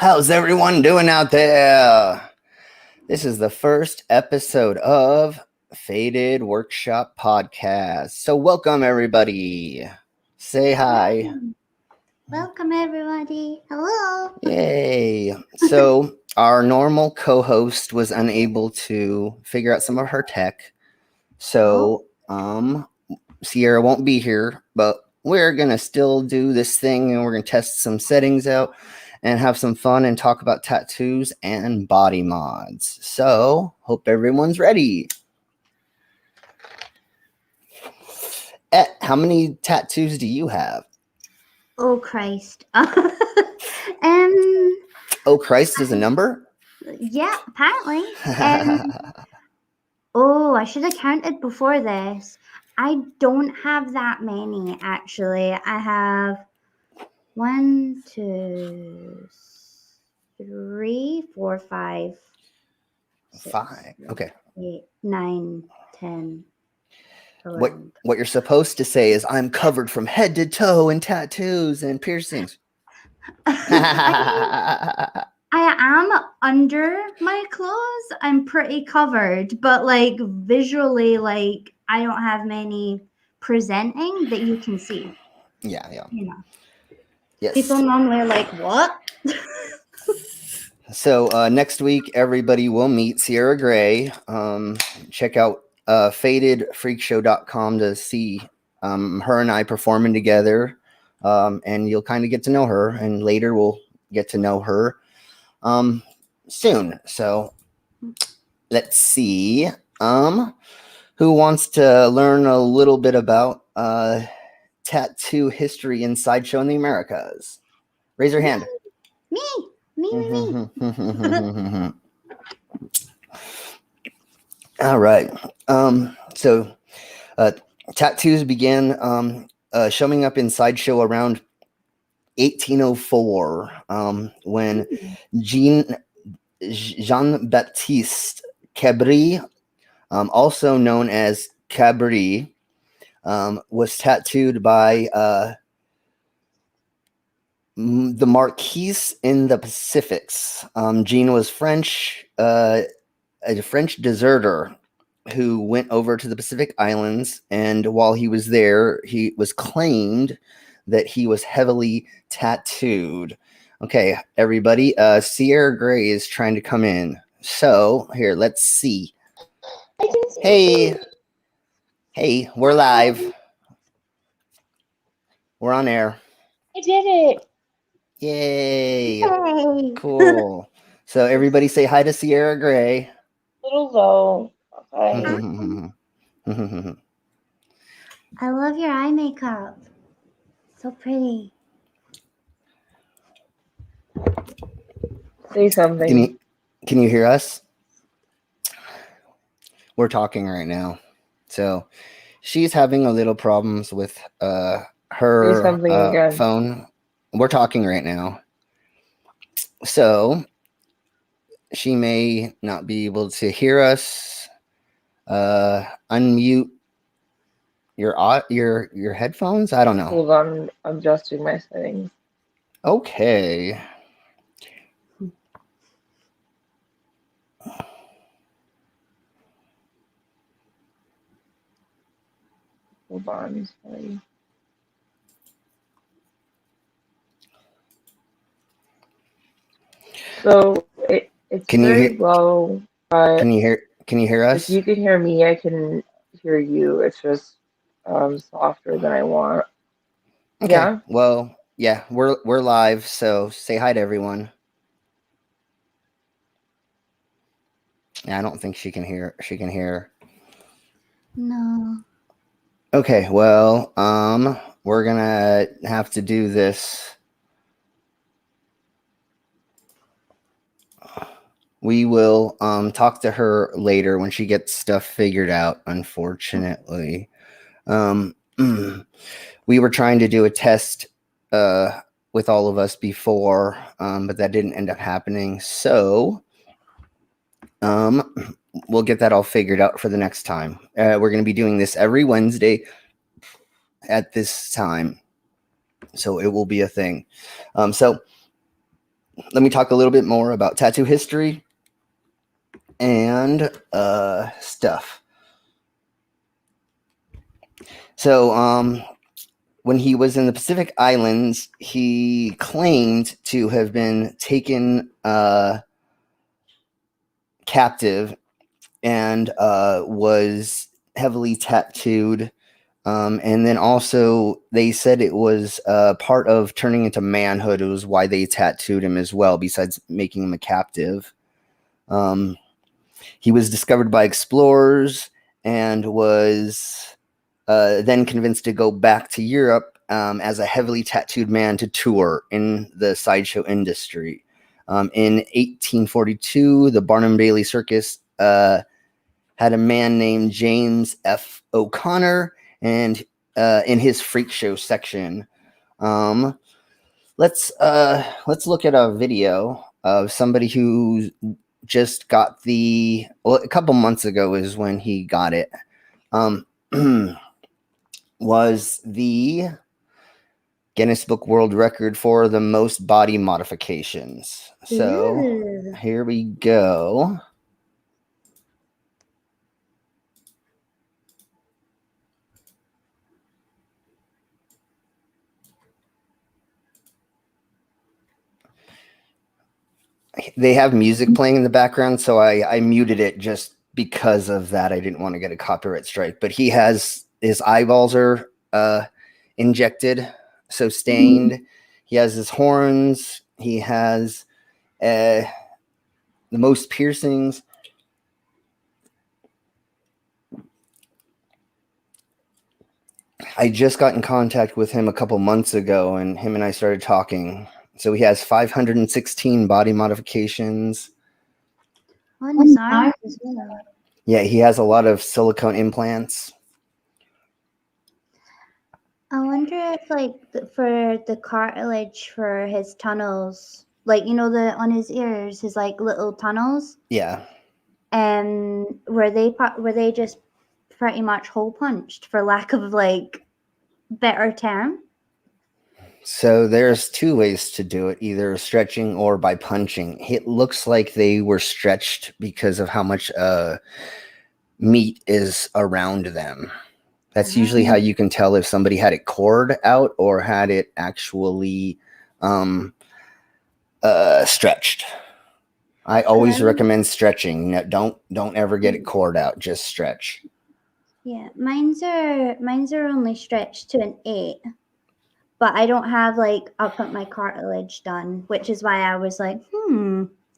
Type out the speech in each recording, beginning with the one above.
How's everyone doing out there? This is the first episode of Faded Workshop Podcast. So welcome everybody. Say hi. Welcome everybody. Hello. Yay. So our normal co-host was unable to figure out some of her tech. So Siara won't be here, but we're gonna still do this thing and we're gonna test some settings out and have some fun and talk about tattoos and body mods. So, hope everyone's ready. How many tattoos do you have? Oh Christ. Oh Christ is a number? Yeah, apparently. I should have counted before this. I don't have that many actually. I have 1, 2, 3, 4, 5, 6, 5. Okay. 8, 9, 10. 11. What you're supposed to say is I'm covered from head to toe in tattoos and piercings. I am under my clothes. I'm pretty covered, but like visually, like I don't have many presenting that you can see. Yeah. You know. Yes. People normally are like, what? So next week, everybody will meet Siara Gray. Check out fadedfreakshow.com to see her and I performing together. And you'll kind of get to know her. And later we'll get to know her soon. So let's see. Who wants to learn a little bit about tattoo history and sideshow in the Americas? Raise your hand. Me. All right. So tattoos began showing up in sideshow around 1804 when Jean-Baptiste Cabri, also known as Cabri, was tattooed by the Marquise in the Pacifics. Jean was French, a French deserter who went over to the Pacific Islands, and while he was there, he was claimed that he was heavily tattooed. Okay, everybody, Siara Gray is trying to come in. So, here, let's see. Hey, we're live. We're on air. I did it. Yay. Hey. Cool. So everybody say hi to Siara Gray. Little low. Okay. I love your eye makeup. So pretty. Say something. Can you hear us? We're talking right now. So she's having a little problems with her phone. We're talking right now. So she may not be able to hear us. Unmute your headphones. I don't know. Hold on, I'm adjusting my settings. Okay. Hold on, sorry. So it's very low. But can you hear us? If you can hear me, I can hear you. It's just softer than I want. Okay. Yeah. Well, yeah, we're live, so say hi to everyone. Yeah, I don't think she can hear. She can hear. No. Okay, well, we're gonna have to do this. We will talk to her later when she gets stuff figured out, unfortunately. We were trying to do a test with all of us before, but that didn't end up happening. So we'll get that all figured out for the next time. We're going to be doing this every Wednesday at this time. So it will be a thing. So let me talk a little bit more about tattoo history and stuff. So, when he was in the Pacific Islands, he claimed to have been taken captive and was heavily tattooed. And then also they said it was part of turning into manhood. It was why they tattooed him as well, besides making him a captive. He was discovered by explorers and was then convinced to go back to Europe as a heavily tattooed man to tour in the sideshow industry. In 1842, the Barnum Bailey Circus had a man named James F. O'Connor, and in his Freakshow section. Let's look at a video of somebody who just got a couple months ago is when he got it. Was the Guinness Book World Record for the most body modifications. So here we go. They have music playing in the background, so I muted it just because of that. I didn't want to get a copyright strike. But he has his eyeballs are injected, so stained. He has his horns. He has the most piercings. I just got in contact with him a couple months ago, and him and I started talking. So he has 516 body modifications. On his arms as well. Yeah, he has a lot of silicone implants. I wonder if, like, for the cartilage for his tunnels, like, you know, on his ears, his like little tunnels. Yeah. Were they just pretty much hole punched, for lack of like better term? So there's two ways to do it, either stretching or by punching. It looks like they were stretched because of how much meat is around them. That's usually how you can tell if somebody had it cored out or had it actually stretched. I always recommend stretching. No, don't ever get it cored out. Just stretch. Yeah, mine's are only stretched to an 8. But I don't have like I'll put my cartilage done, which is why I was like,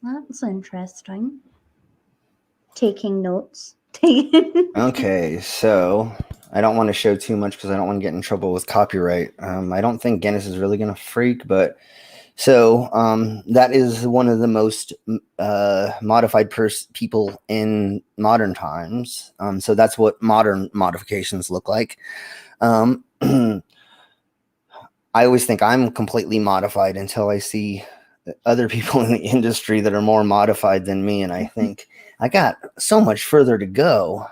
that's interesting. Taking notes. Okay, so I don't want to show too much because I don't want to get in trouble with copyright. I don't think Guinness is really gonna freak, but so that is one of the most modified people in modern times. So that's what modern modifications look like. I always think I'm completely modified until I see other people in the industry that are more modified than me, and I think I got so much further to go.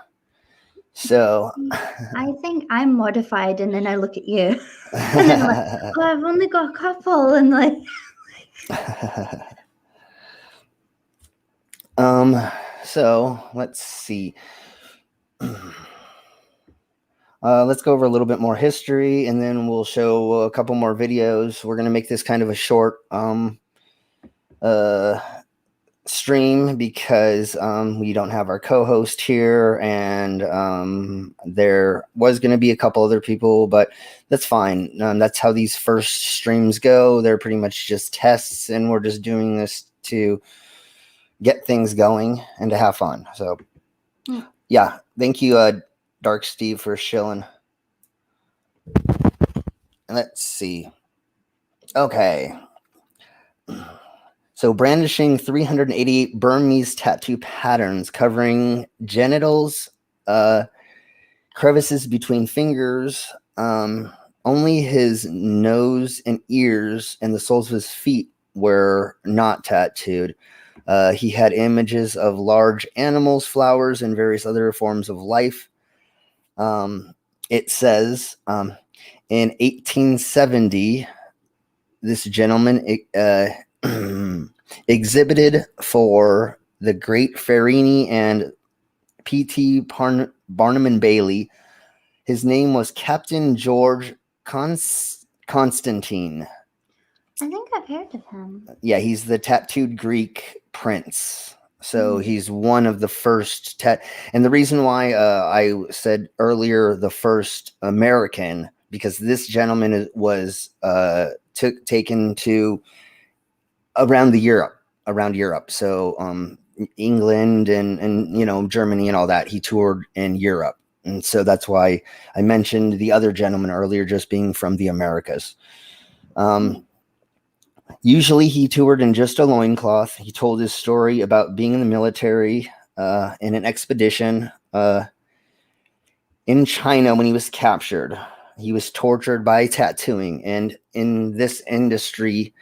So I think I'm modified, and then I look at you, and then I'm like, oh, I've only got a couple, and like. So let's see. Let's go over a little bit more history, and then we'll show a couple more videos. We're going to make this kind of a short stream because we don't have our co-host here, and there was going to be a couple other people, but that's fine. That's how these first streams go. They're pretty much just tests, and we're just doing this to get things going and to have fun. So yeah, thank you, Dark Steve, for shilling. Let's see. Okay. So brandishing 388 Burmese tattoo patterns covering genitals, crevices between fingers. Only his nose and ears and the soles of his feet were not tattooed. He had images of large animals, flowers, and various other forms of life. It says in 1870, this gentleman exhibited for the Great Ferrini and P.T. Barnum and Bailey. His name was Captain George Constantine. I think I've heard of him. Yeah, he's the tattooed Greek prince. So he's one of the first and the reason why I said earlier the first American, because this gentleman was taken to around Europe. So England and Germany and all that. He toured in Europe. And so that's why I mentioned the other gentleman earlier just being from the Americas. Usually he toured in just a loincloth. He told his story about being in the military in an expedition in China when he was captured. He was tortured by tattooing. And in this industry,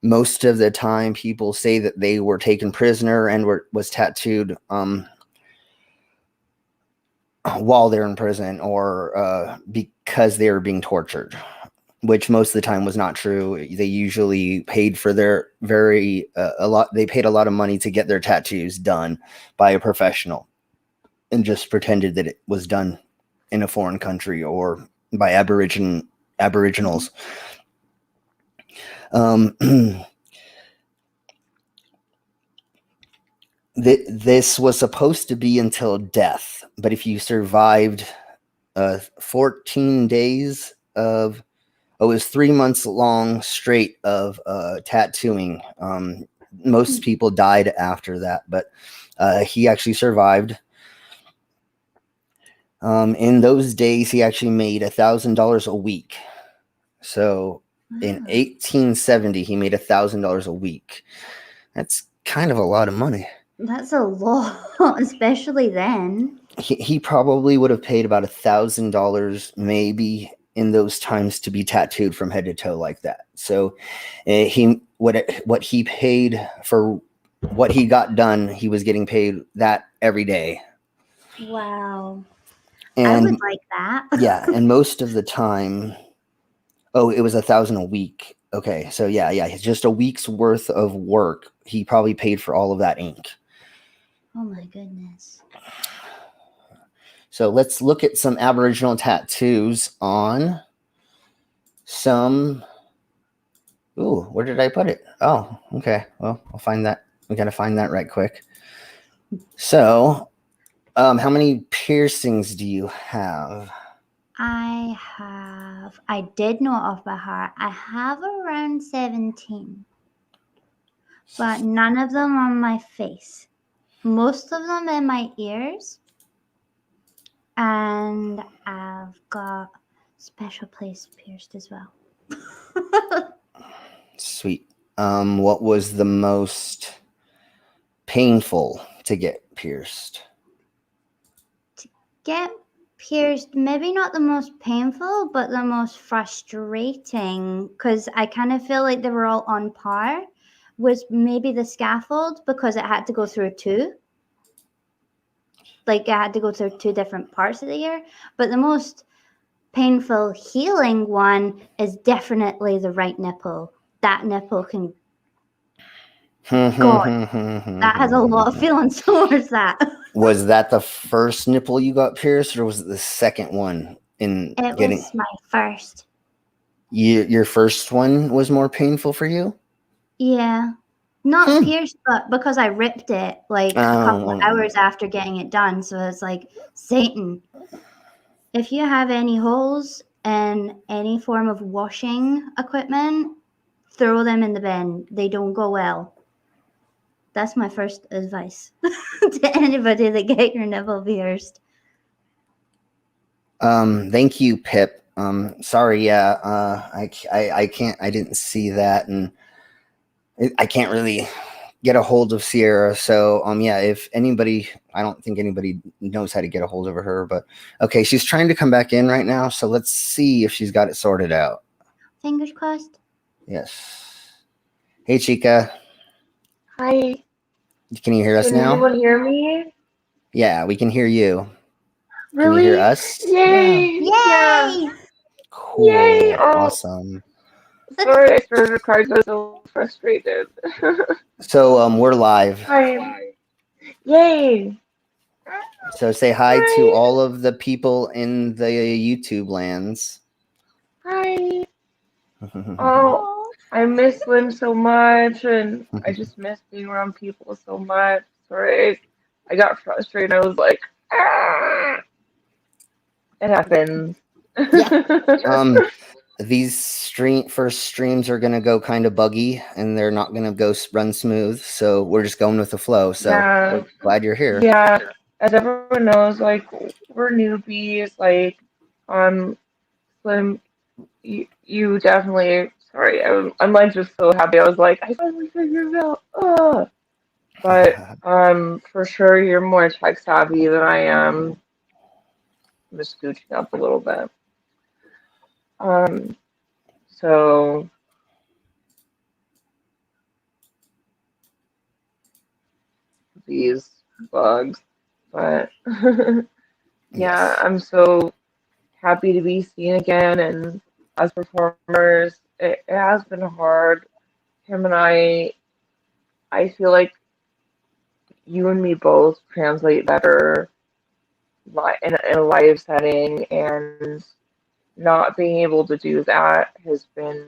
most of the time people say that they were taken prisoner and was tattooed while they're in prison or because they were being tortured, which most of the time was not true. They usually paid for their they paid a lot of money to get their tattoos done by a professional and just pretended that it was done in a foreign country or by Aboriginals. This was supposed to be until death, but if you survived 14 days of, it was 3 months long straight of tattooing. Most people died after that, but he actually survived. In those days, he actually made $1,000 a week. So in 1870, he made $1,000 a week. That's kind of a lot of money. That's a lot, especially then. He probably would have paid about $1,000 maybe in those times to be tattooed from head to toe like that. So what he paid for what he got done, he was getting paid that every day. Wow. And I would like that. yeah, and most of the time, it was $1,000 a week. Okay, so yeah, just a week's worth of work. He probably paid for all of that ink. Oh my goodness. So let's look at some Aboriginal tattoos on some. Ooh, where did I put it? Oh, okay. Well, I'll find that. We got to find that right quick. So, how many piercings do you have? I did know off by heart. I have around 17, but none of them on my face. Most of them in my ears, and I've got special place pierced as well. Sweet. What was the most painful to get pierced? Get pierced, maybe not the most painful, but the most frustrating, because I kind of feel like they were all on par, was maybe the scaffold, because it had to go through two. Like, I had to go through two different parts of the ear. But the most painful healing one is definitely the right nipple. That nipple can... God, that has a lot of feelings towards that. Was that the first nipple you got pierced, or was it the second one? It was my first. Your first one was more painful for you? Yeah. Not pierced, but because I ripped it like a couple of hours after getting it done. So it's like, Satan, if you have any holes in any form of washing equipment, throw them in the bin. They don't go well. That's my first advice to anybody that get your nipple pierced. Thank you, Pip. Sorry, yeah, I can't, I didn't see that, and I can't really get a hold of Siara. So, yeah, if anybody, I don't think anybody knows how to get a hold of her, but okay, she's trying to come back in right now. So let's see if she's got it sorted out. Fingers crossed. Yes. Hey, Chica. Hi. Can you hear us now? Can anyone hear me? Yeah, we can hear you. Really? Can you hear us? Yay! Yay! Yeah. Cool. Yay! Oh. Awesome. Sorry, I started recording. I was so frustrated. So we're live. Hi. Yay. So say hi to Hi. all of the people in the YouTube lands. Hi. Oh, I miss Lynn so much, and I just miss being around people so much. Sorry, I got frustrated. I was like, ah! It happens. Yeah. These first streams are gonna go kind of buggy, and they're not gonna go run smooth. So we're just going with the flow. So Yeah. we're glad you're here. Yeah. As everyone knows, like we're newbies. Like, Slim, you definitely. Sorry, I'm like just so happy. I was like, I finally figured it out. Ugh. But for sure, you're more tech savvy than I am. I'm just scooching up a little bit. So these bugs, but yeah, Yes. I'm so happy to be seen again. And as performers, it has been hard. Him and I feel like you and me both translate better in a live setting, and not being able to do that has been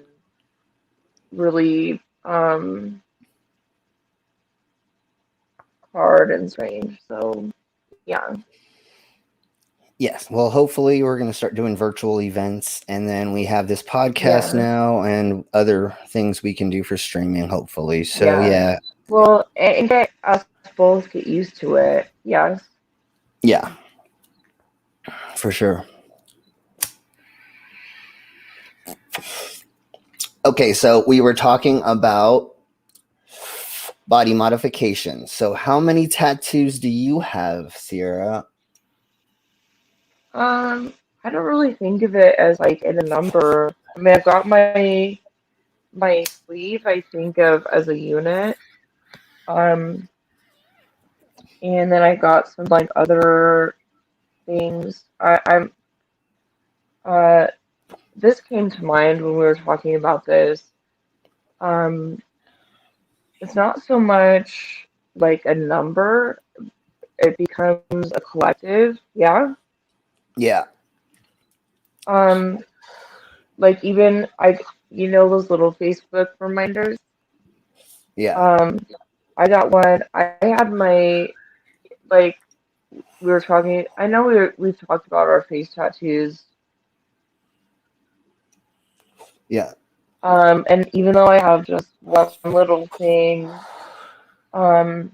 really hard and strange. So yeah. Yes. Well, hopefully we're going to start doing virtual events, and then we have this podcast Yeah. now and other things we can do for streaming, hopefully. So yeah. Well, and get us both get used to it. Yes. Yeah, for sure. Okay, so we were talking about body modification. So how many tattoos do you have, Siara? I don't really think of it as like in a number. I mean, I've got my sleeve. I think of as a unit. Um, and then I got some like other things. I'm uh this came to mind when we were talking about this. Um, it's not so much like a number, it becomes a collective, yeah. Yeah. Like even those little Facebook reminders. Yeah. I got one. I had my like we were talking. I know we've talked about our face tattoos. Yeah. And even though I have just one little thing, um,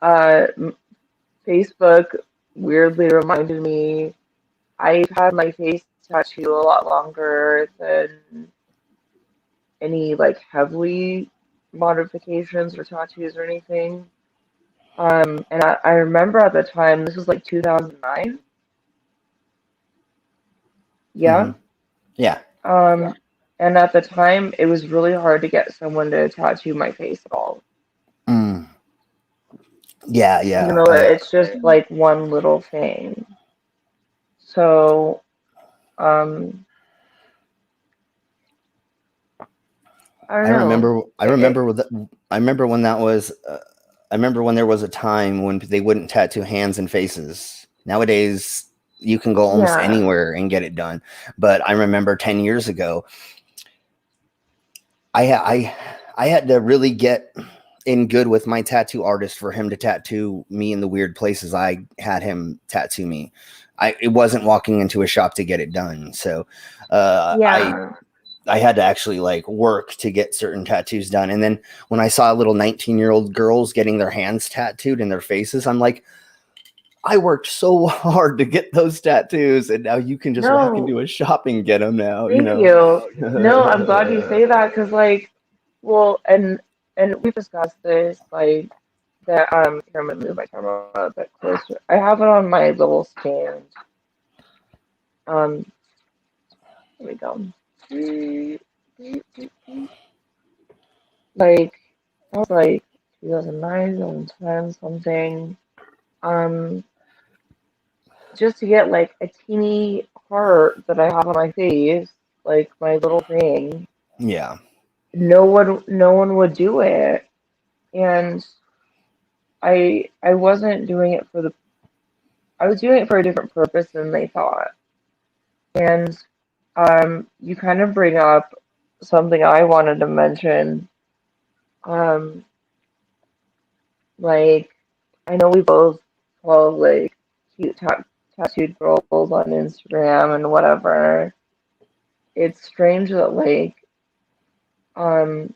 Facebook weirdly reminded me I've had my face tattoo a lot longer than any like heavily modifications or tattoos or anything. And I remember at the time, this was like 2009. Yeah. Mm-hmm. Yeah. And at the time, it was really hard to get someone to tattoo my face at all. Mm. Yeah. Even Yeah. though it's just like one little thing. So, I don't know. I remember when that was. I remember when there was a time when they wouldn't tattoo hands and faces. Nowadays, you can go almost Yeah. anywhere and get it done. But I remember 10 years ago, I had to really get in good with my tattoo artist for him to tattoo me in the weird places I had him tattoo me. It wasn't walking into a shop to get it done. So Yeah. I had to actually like work to get certain tattoos done. And then when I saw little 19-year-old girls getting their hands tattooed and their faces, I'm like, I worked so hard to get those tattoos, and now you can just walk into a shop and get them now. Thank you. No, I'm glad you say that because, like, well, and we've discussed this, like, that here, I'm gonna move my camera a bit closer. I have it on my little stand. Here we go. Like, that was like 2009, 2010, something. Just to get like a teeny heart that I have on my face. like my little thing. Yeah. No one would do it, and I wasn't doing it for the. I was doing it for a different purpose than they thought. And you kind of bring up something I wanted to mention. Um, like I know we both follow like cute tattooed girls on Instagram and whatever. It's strange that like um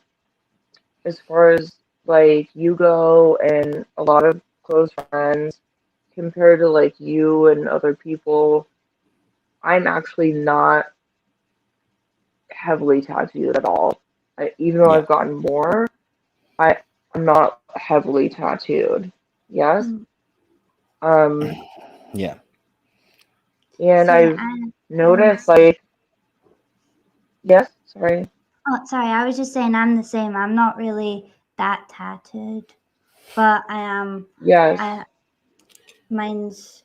as far as like you go and a lot of close friends compared to like you and other people, I'm actually not heavily tattooed at all. Even though Yeah. I've gotten more, I'm not heavily tattooed. Yes. Mm. Um, Yeah. and See, I've I'm noticed the same. like, yes, sorry. Oh, sorry. I was just saying I'm the same. I'm not really that tattooed, but I am. Yes. Mine's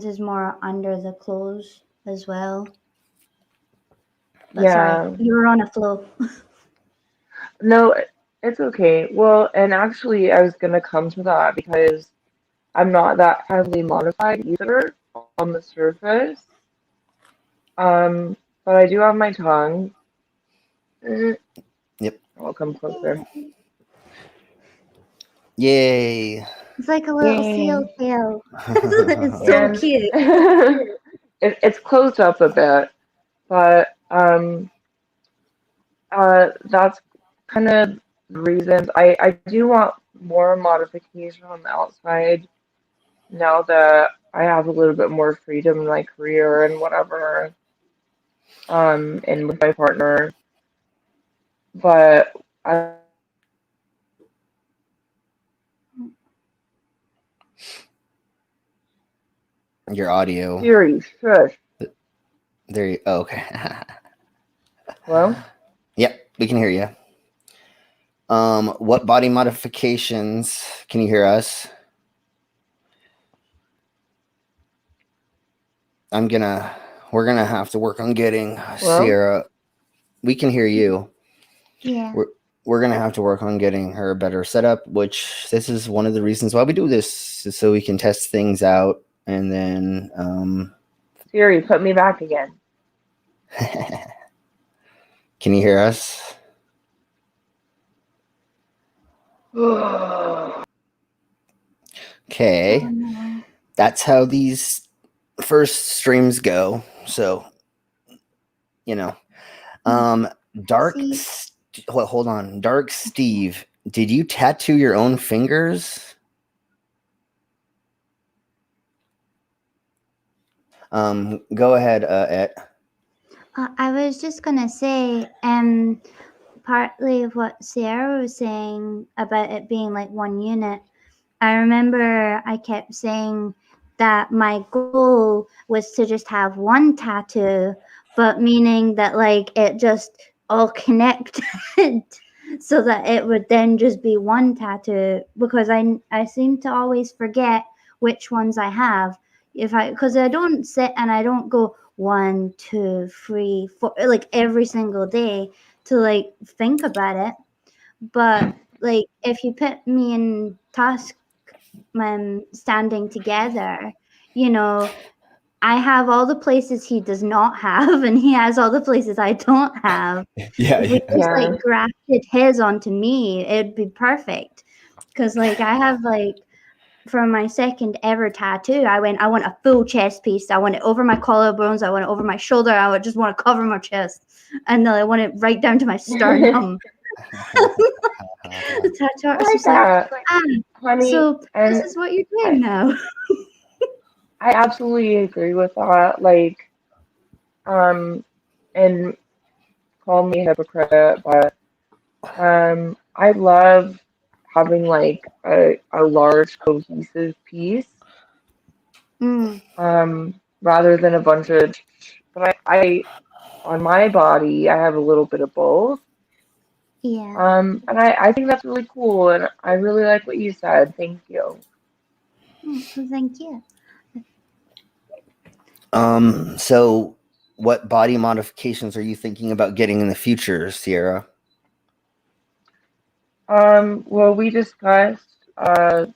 is more under the clothes as well. But Yeah. sorry, you were on a flow. No, it's okay. Well, and actually, I was gonna come to that because I'm not that heavily modified either on the surface. But I do have my tongue. Yep. I'll come closer. Yay. It's like a little seal Yay. tail. It's so And cute. it's closed up a bit, but that's kind of the reasons. I do want more modification on the outside now that I have a little bit more freedom in my career and whatever, and with my partner. But I Your audio. Siri, shush. There you okay. Hello? Yep, we can hear you. What body modifications can you hear us? We're gonna have to work on getting Hello? Siara. We can hear you. Yeah. We're gonna have to work on getting her a better setup, which this is one of the reasons why we do this, is so we can test things out and then Siri, put me back again. can you hear us? Okay. Oh, no. That's how these first streams go. So, you know. Dark See, hold on. Dark Steve, did you tattoo your own fingers? Go ahead, Ed. I was just gonna say, partly of what Siara was saying about it being like one unit. I remember I kept saying that my goal was to just have one tattoo, but meaning that like it just all connected so that it would then just be one tattoo, because I seem to always forget which ones I have. Because I don't sit and I don't go 1, 2, 3, 4 like every single day to like think about it. But like if you put me and Tusk standing together, you know, I have all the places he does not have, and he has all the places I don't have. Yeah, If we just Yeah. like grafted his onto me, it'd be perfect. Because like I have like, for my second ever tattoo, I want a full chest piece. I want it over my collarbones. I want it over my shoulder. I would just want to cover my chest, and then I want it right down to my sternum. The tattoo I artist like was like, that. Honey, so and this is what you're doing now. I absolutely agree with that. Like, and call me a hypocrite, but I love having like a large cohesive piece, Mm, rather than a bunch of. But I on my body, I have a little bit of both. yeah. And I think that's really cool, and I really like what you said. Thank you. Well, thank you. So what body modifications are you thinking about getting in the future, Sierra? Well, we discussed the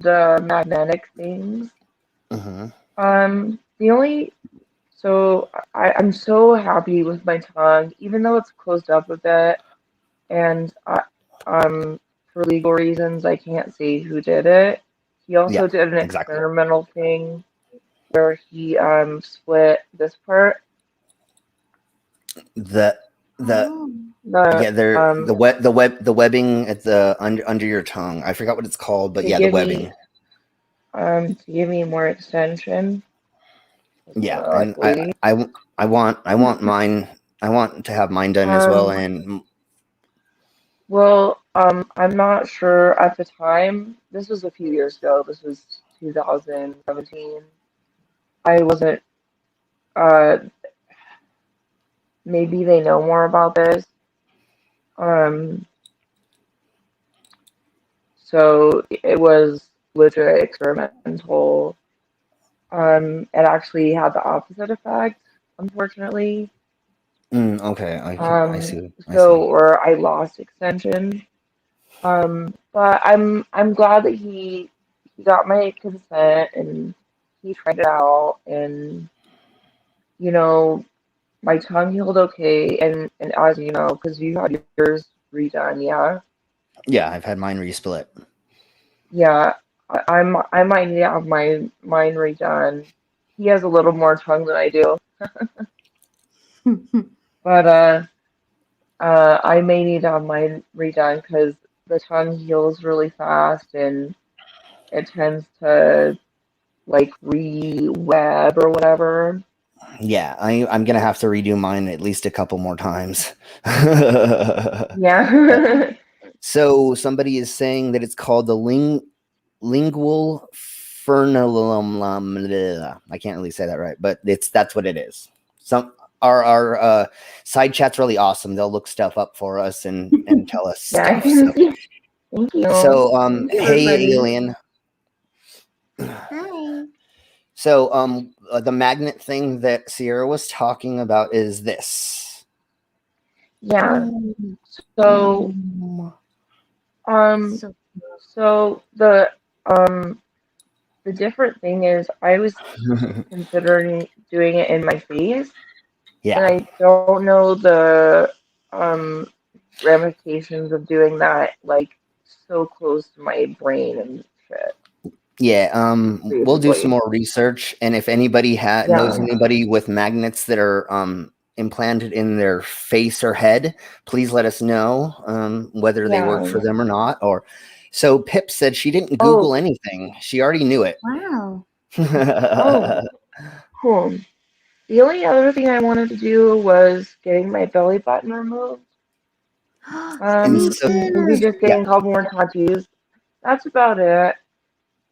magnetic things. Mm-hmm. I'm so happy with my tongue, even though it's closed up a bit, and for legal reasons, I can't say who did it. He also Yeah, did an exactly. experimental thing where he split this part, The Oh. the yeah, the webbing at the under your tongue. I forgot what it's called, but to yeah, the give me webbing. to give me more extension. Yeah, and Luckily. I want mine. I want to have mine done as well. And Well, I'm not sure at the time. This was a few years ago. This was 2017. I wasn't, uh, maybe they know more about this. Um, so it was legit experimental. It actually had the opposite effect, unfortunately. okay, I see. I So, see. or I lost extension. But I'm glad that he got my consent and he tried it out, and you know my tongue healed okay, and as you know, because you had yours redone, yeah, Yeah, I've had mine resplit. yeah, I might need to have mine redone. He has a little more tongue than I do, but I may need to have mine redone because the tongue heals really fast and it tends to like re-web or whatever. Yeah, I'm gonna have to redo mine at least a couple more times. Yeah. So somebody is saying that it's called the lingual frenulum. I can't really say that right, but that's what it is. Some our side chat's really awesome. They'll look stuff up for us and tell us Yeah. stuff. So Thank you. Thank you, hey everybody. alien. Hi. So the magnet thing that Sierra was talking about is this. Yeah. Mm, So, um, so so the different thing is I was considering doing it in my face, and Yeah. I don't know the um ramifications of doing that like so close to my brain and shit, Yeah, we'll do some basically. more research, and if anybody knows Yeah. anybody with magnets that are implanted in their face or head, please let us know whether they work Yeah. for them or not. Or so Pip said she didn't Oh, Google anything; she already knew it. wow. oh, cool. The only other thing I wanted to do was getting my belly button removed. And Me so, Maybe too. just yeah, getting a couple more tattoos. That's about it.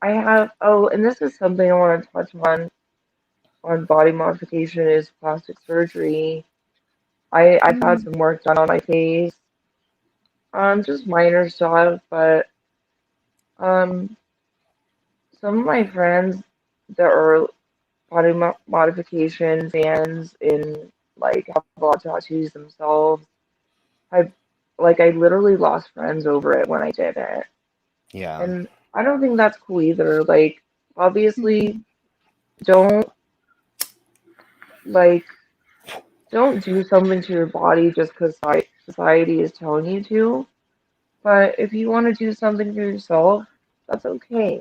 I have, oh, and this is something I want to touch on body modification is plastic surgery. I've had Mm. some work done on my face. Just minor stuff, but um, some of my friends that are body modification fans and like have a lot of tattoos themselves, I I literally lost friends over it when I did it. yeah, And I don't think that's cool either. Like, obviously, don't like don't do something to your body just because society is telling you to. But if you want to do something for yourself, that's okay.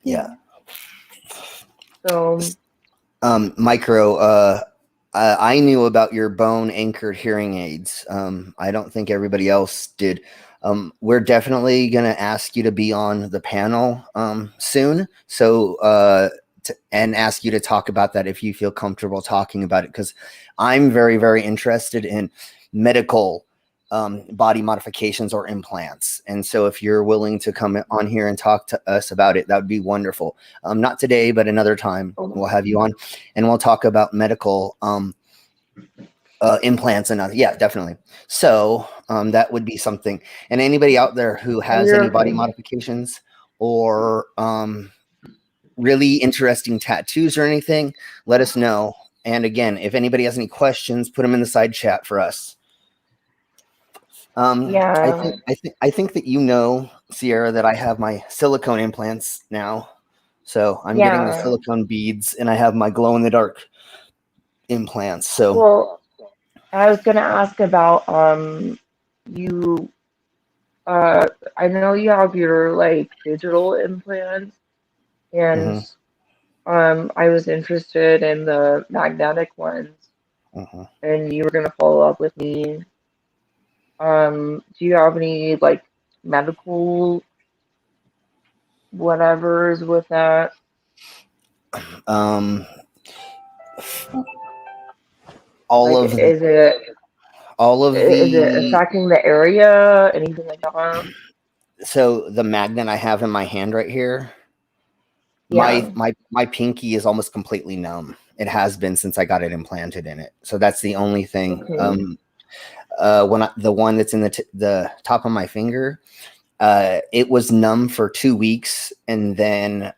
yeah. Yeah. So, Micro. I knew about your bone anchored hearing aids. I don't think everybody else did. We're definitely going to ask you to be on the panel soon. So, and ask you to talk about that if you feel comfortable talking about it, because I'm very, very interested in medical body modifications or implants. And so, if you're willing to come on here and talk to us about it, that would be wonderful. Not today, but another time oh, we'll have you on and we'll talk about medical implants and other. Yeah, definitely. So that would be something. And anybody out there who oh, has you're any body okay. modifications or really interesting tattoos or anything, let us know. And again, if anybody has any questions, put them in the side chat for us. Yeah. I think that you know, Sierra, that I have my silicone implants now. So I'm getting the Yeah. silicone beads, and I have my glow in the dark implants. So Well, I was gonna ask about you I know you have your like digital implants and mhm, I was interested in the magnetic ones mhm. and you were gonna follow up with me. Do you have any like medical whatevers with that? Um, all Like of the, all of is it the affecting the area? Anything like that? so the magnet I have in my hand right here, Yeah. my pinky is almost completely numb. It has been since I got it implanted in it. So that's the only thing. Okay. The one that's in the top of my finger, it was numb for 2 weeks, and then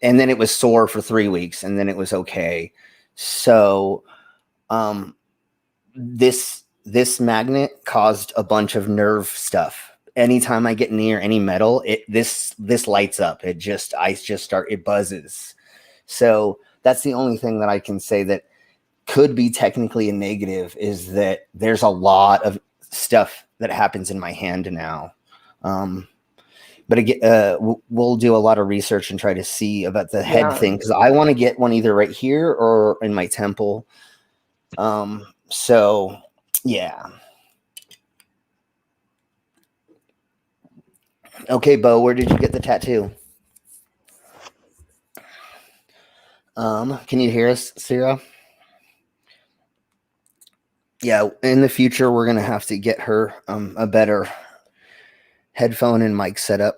it was sore for 3 weeks, and then it was okay. So um, this magnet caused a bunch of nerve stuff. Anytime I get near any metal, this lights up. It buzzes. So that's the only thing that I can say that could be technically a negative, is that there's a lot of stuff that happens in my hand now. But again, we'll do a lot of research and try to see about the head Yeah. thing, because I want to get one either right here or in my temple. So yeah. Okay, Bo, where did you get the tattoo? Can you hear us, Sarah? Yeah, in the future we're gonna have to get her a better headphone and mic setup.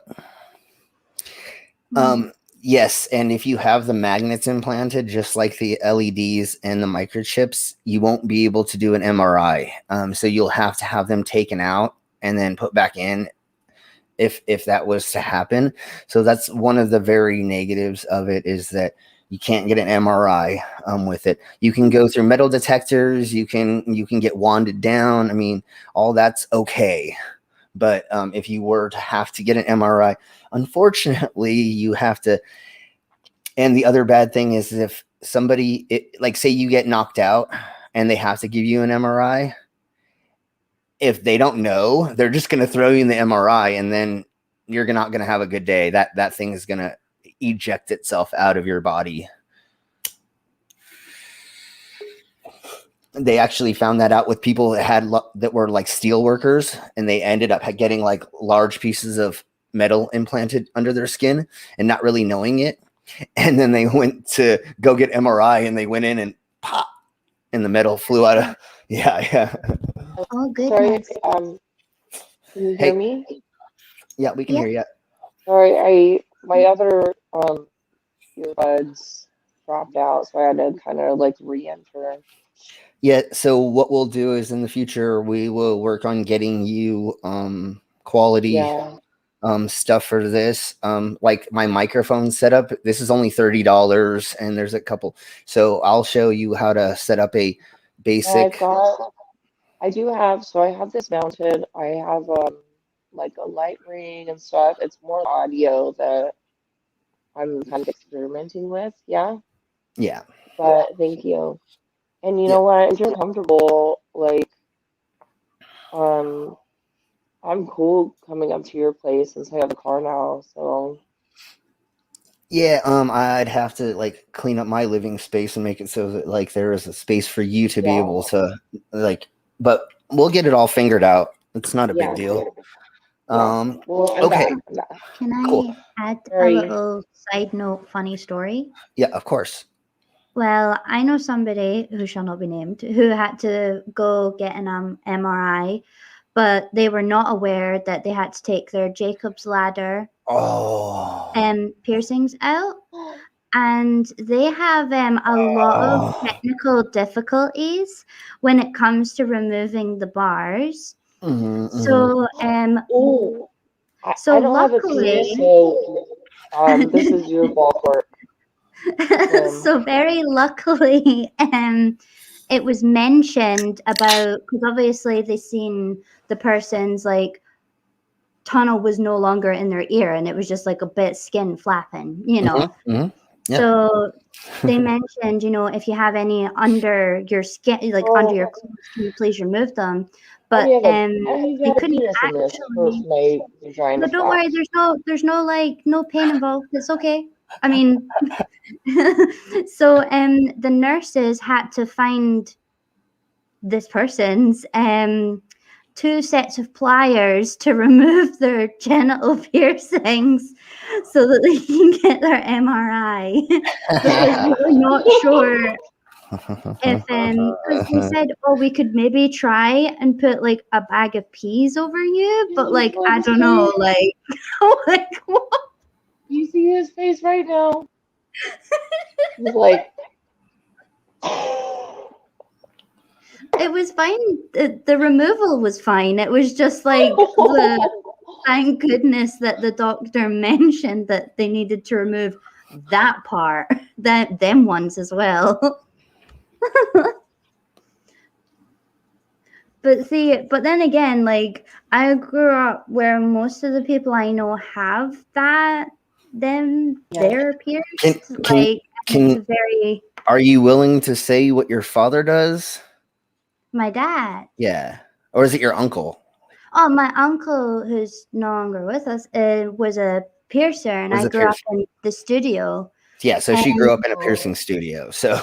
Yes, and if you have the magnets implanted, just like the LEDs and the microchips, you won't be able to do an MRI. So you'll have to have them taken out and then put back in if that was to happen. So that's one of the very negatives of it, is that you can't get an MRI with it. You can go through metal detectors. You can get wanded down. I mean, all that's okay. But if you were to have to get an MRI, unfortunately, you have to. And the other bad thing is, if somebody, like say you get knocked out and they have to give you an MRI, if they don't know, they're just going to throw you in the MRI, and then you're not going to have a good day. That thing is going to eject itself out of your body. They actually found that out with people that were like steel workers, and they ended up getting like large pieces of metal implanted under their skin and not really knowing it. And then they went to go get MRI, and they went in and pop, and the metal flew out of. Yeah. Oh Sorry, goodness. can you Hey. hear me? Yeah, we can Yeah. hear you. Sorry, my other earbuds dropped out, so I had to kind of like re-enter. Yeah, so what we'll do is in the future we will work on getting you quality Yeah. stuff for this. Like my microphone setup, this is only $30, and there's a couple. So I'll show you how to set up a basic. I do have, so I have this mounted. I have like a light ring and stuff. It's more audio that I'm kind of experimenting with. Yeah. Yeah. But thank you. And you Yeah. know what? If you're comfortable, like, um, I'm cool coming up to your place since I have a car now. So Yeah, I'd have to like clean up my living space and make it so that like there is a space for you to be yeah, able to like, but we'll get it all figured out. It's not a big yeah, deal. yeah. Well, I'm Okay, back. I'm back. Can cool. I add a Sorry. little side note funny story? Yeah, of course. Well, I know somebody who shall not be named who had to go get an MRI, but they were not aware that they had to take their Jacob's ladder Oh. piercings out. And they have a lot of technical difficulties when it comes to removing the bars. So, Oh, so I don't have a penis, luckily, so this is your ballpark. So very luckily, it was mentioned about, because obviously they seen the person's like tunnel was no longer in their ear, and it was just like a bit skin flapping, you know. Yeah. So they mentioned, you know, if you have any under your skin, like under your clothes, can you please remove them? But I they had a couldn't penis in this for actually. my vagina But don't worry, flaps. there's no like no pain involved. It's okay. I mean, so the nurses had to find this person's two sets of pliers to remove their genital piercings so that they can get their MRI because we were not sure if because they said, oh, we could maybe try and put like a bag of peas over you, but like I don't know, like like what? You see his face right now? He's like, It was fine. The removal was fine. It was just like the thank goodness that the doctor mentioned that they needed to remove that part, that them ones as well. But see, but then again, like I grew up where most of the people I know have that they're pierced. Like it's very. Are you willing to say what your father does? My dad. Yeah. Or is it your uncle? Oh, my uncle, who's no longer with us, was a piercer, and I grew up in the studio. Yeah, so she grew up in a piercing studio. So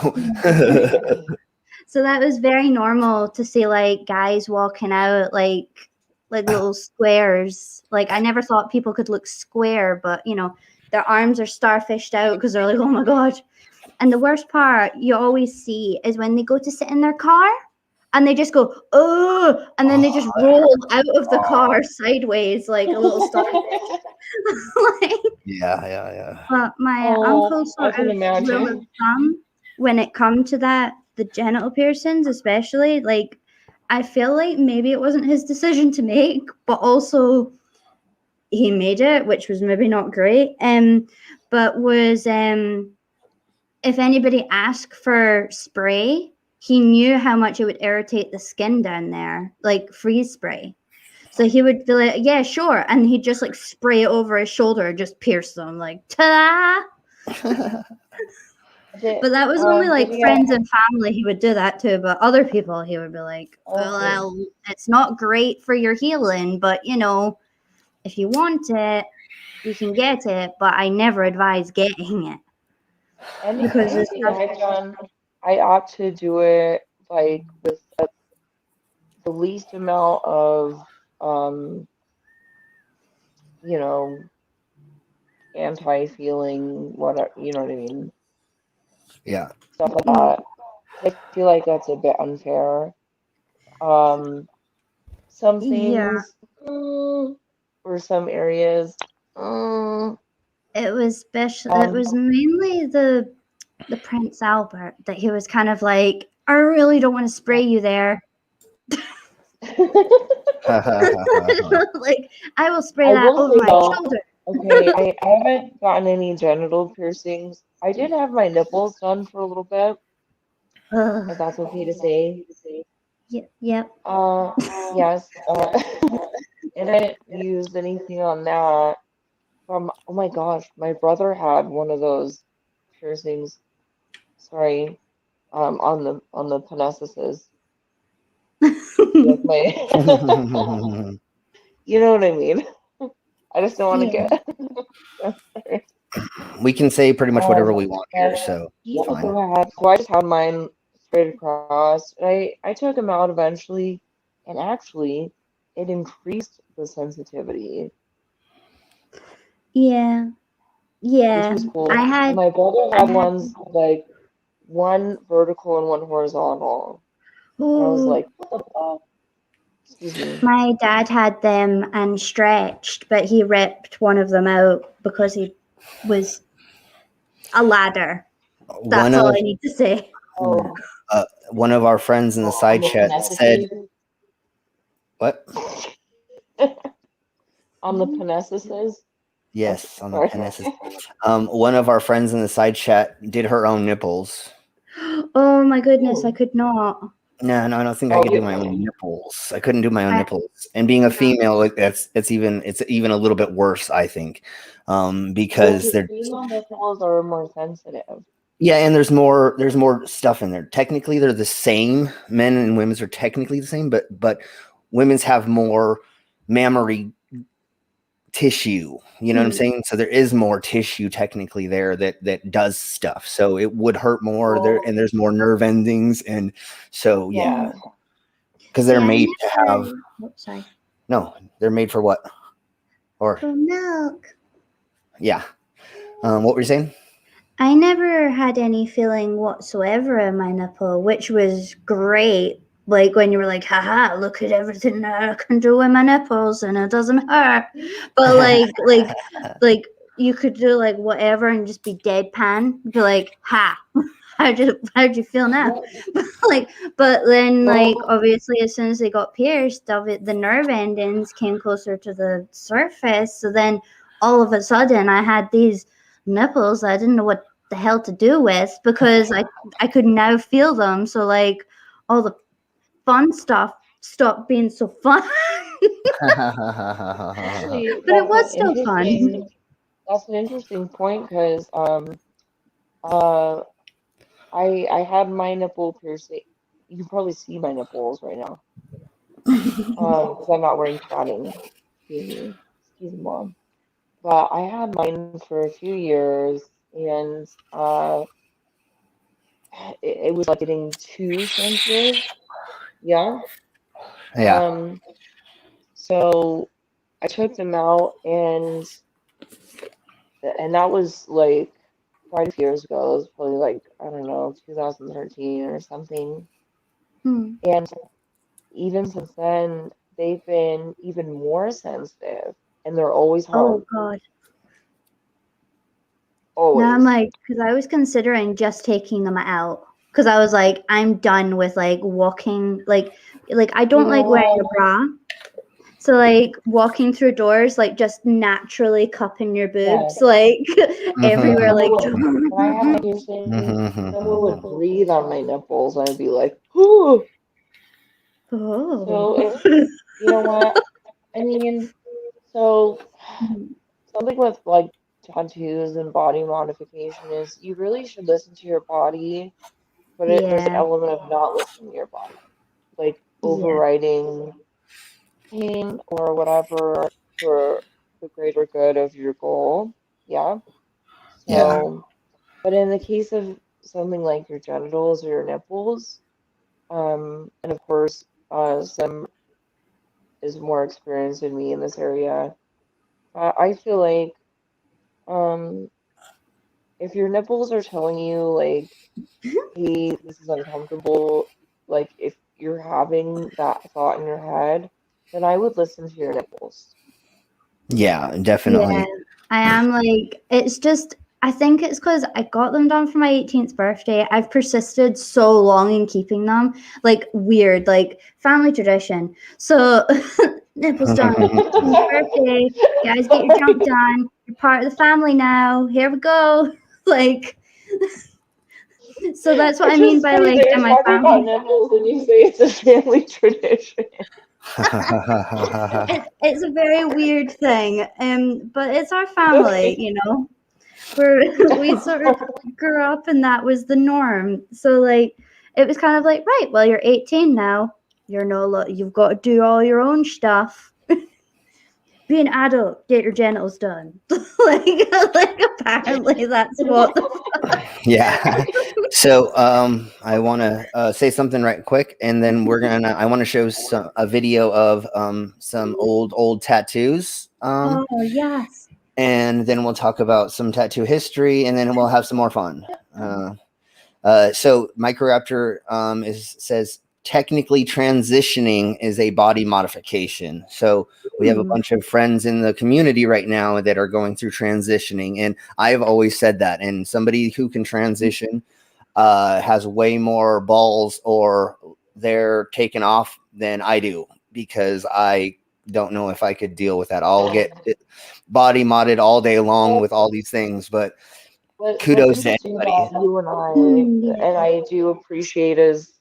so that was very normal to see like guys walking out like little squares. Like I never thought people could look square, but you know, their arms are starfished out because they're like, oh my god. And the worst part you always see is when they go to sit in their car and they just go, oh, and then they just roll out of the car sideways like a little starfish. Like, yeah. but my uncle sort of rule of thumb when it come to that, the genital piercings especially, like I feel like maybe it wasn't his decision to make, but also he made it, which was maybe not great. But was if anybody asked for spray, he knew how much it would irritate the skin down there, like freeze spray. So he would be like, yeah, sure. And he'd just like spray it over his shoulder, just pierce them, like, ta-da! But that was only like friends and family he would do that to. But other people, he would be like, well, it's not great for your healing, but you know, if you want it, you can get it. But I never advise getting it. Because anything I've done, I opt to do it like with the least amount of, you know, anti-feeling, whatever, you know what I mean? Yeah. Stuff like that. I feel like that's a bit unfair. Some things, or some areas, It was special. It was mainly the Prince Albert that he was kind of like, I really don't want to spray you there. Like I will spray that over my shoulder. Okay, I haven't gotten any genital piercings. I did have my nipples done for a little bit. If that's okay to say. Yep. Yes. And I didn't use anything on that. Oh my gosh, my brother had one of those piercings. Sorry, on the penises. Like you know what I mean. I just don't want to get. We can say pretty much whatever we want here, so yeah, fine. Go ahead. So I just had mine straight across. I took them out eventually, and actually, it increased the sensitivity. Yeah. Which was cool. My brother had ones like one vertical and one horizontal. And I was like, what the fuck? Excuse me. My dad had them and stretched, but he ripped one of them out because he was a ladder. That's all I need to say. One of our friends in the side chat said, "What?" On the penises? Yes, on the Sorry. penises. One of our friends in the side chat did her own nipples. Oh my goodness, I Ooh. could not. No, I don't think I Oh, could do you my own can. nipples. I couldn't do my own I, nipples. And being a female, like it's even a little bit worse, I think, Well, because 'cause they're female nipples are more sensitive. yeah, and there's more stuff in there. Technically, they're the same. Men and women's are technically the same, but women's have more mammary tissue. You know what I'm mm, saying? So there is more tissue technically there that does stuff. So it would hurt more there, Well, and there's more nerve endings, and so yeah, yeah. because they're see, I made to have never. Oops, sorry. no, they're made for what? Or For milk. yeah, what were you saying? I never had any feeling whatsoever in my nipple, which was great. Like when you were like, haha, look at everything that I can do with my nipples and it doesn't hurt. But like you could do like whatever and just be deadpan. Be like, ha, how'd you feel now? Like, but then like Well, obviously as soon as they got pierced, of it the nerve endings came closer to the surface. So then all of a sudden I had these nipples I didn't know what the hell to do with because I could now feel them. So like all the fun stuff stopped being so fun. actually, But it was still fun. that's an interesting point because uh I had my nipple piercing. You can probably see my nipples right now. Because I'm not wearing padding. Excuse me, mom. But I had mine for a few years, and it was like getting too sensitive. Yeah. Yeah, Um. So I took them out, and that was like quite a few years ago. It was probably like I don't know, 2013 or something. Hmm. And even since then, they've been even more sensitive, and they're always Oh hard, god. Now I'm always. like, because I was considering just taking them out. Because I was like, I'm done with like walking, like I You don't know like wearing what? a bra. So like walking through doors, like just naturally cupping your Yeah. boobs, like mm-hmm, When everywhere, like. when I had my piercing, someone would mm-hmm. breathe on my nipples, and I'd be like, "Whoo!" Oh. So it's you know what? I mean, so something with like tattoos and body modification is you really should listen to your body, but there's an Yeah. element of not listening to your body, like Yeah. overriding pain or whatever for the greater good of your goal. Yeah. Yeah, So, but in the case of something like your genitals or your nipples, and of course, some is more experienced than me in this area. I feel like, um, if your nipples are telling you like, "Hey, this is uncomfortable," like if you're having that thought in your head, then I would listen to your nipples. yeah, Yeah. definitely. I am like, it's just, I think it's because I got them done for my 18th birthday. I've persisted so long in keeping them, like weird, like family tradition. So, nipples done. 18th birthday. Guys, get your junk done. You're part of the family now. Here we go. Like, so that's what I It's mean just by funny like, that you're am I talking about family? nipples and you say it's a family tradition. It's a very weird thing, but it's our family, you know. We're we sort of grew up and that was the norm. So like, it was kind of like, right, well, you're 18 now. You're no, you've got to do all your own stuff. Be an adult, get your genitals done. like apparently that's what. Yeah. So I want to say something right quick, and then I want to show a video of some old tattoos, Oh yes. and then we'll talk about some tattoo history, and then we'll have some more fun. So Microraptor says technically transitioning is a body modification. So we have a bunch of friends in the community right now that are going through transitioning, and I've always said that. And somebody who can transition has way more balls, or they're taken off than I do, because I don't know if I could deal with that. I'll get body modded all day long with all these things, but What's kudos to interesting anybody. about you and I, Yeah. and I do appreciate, is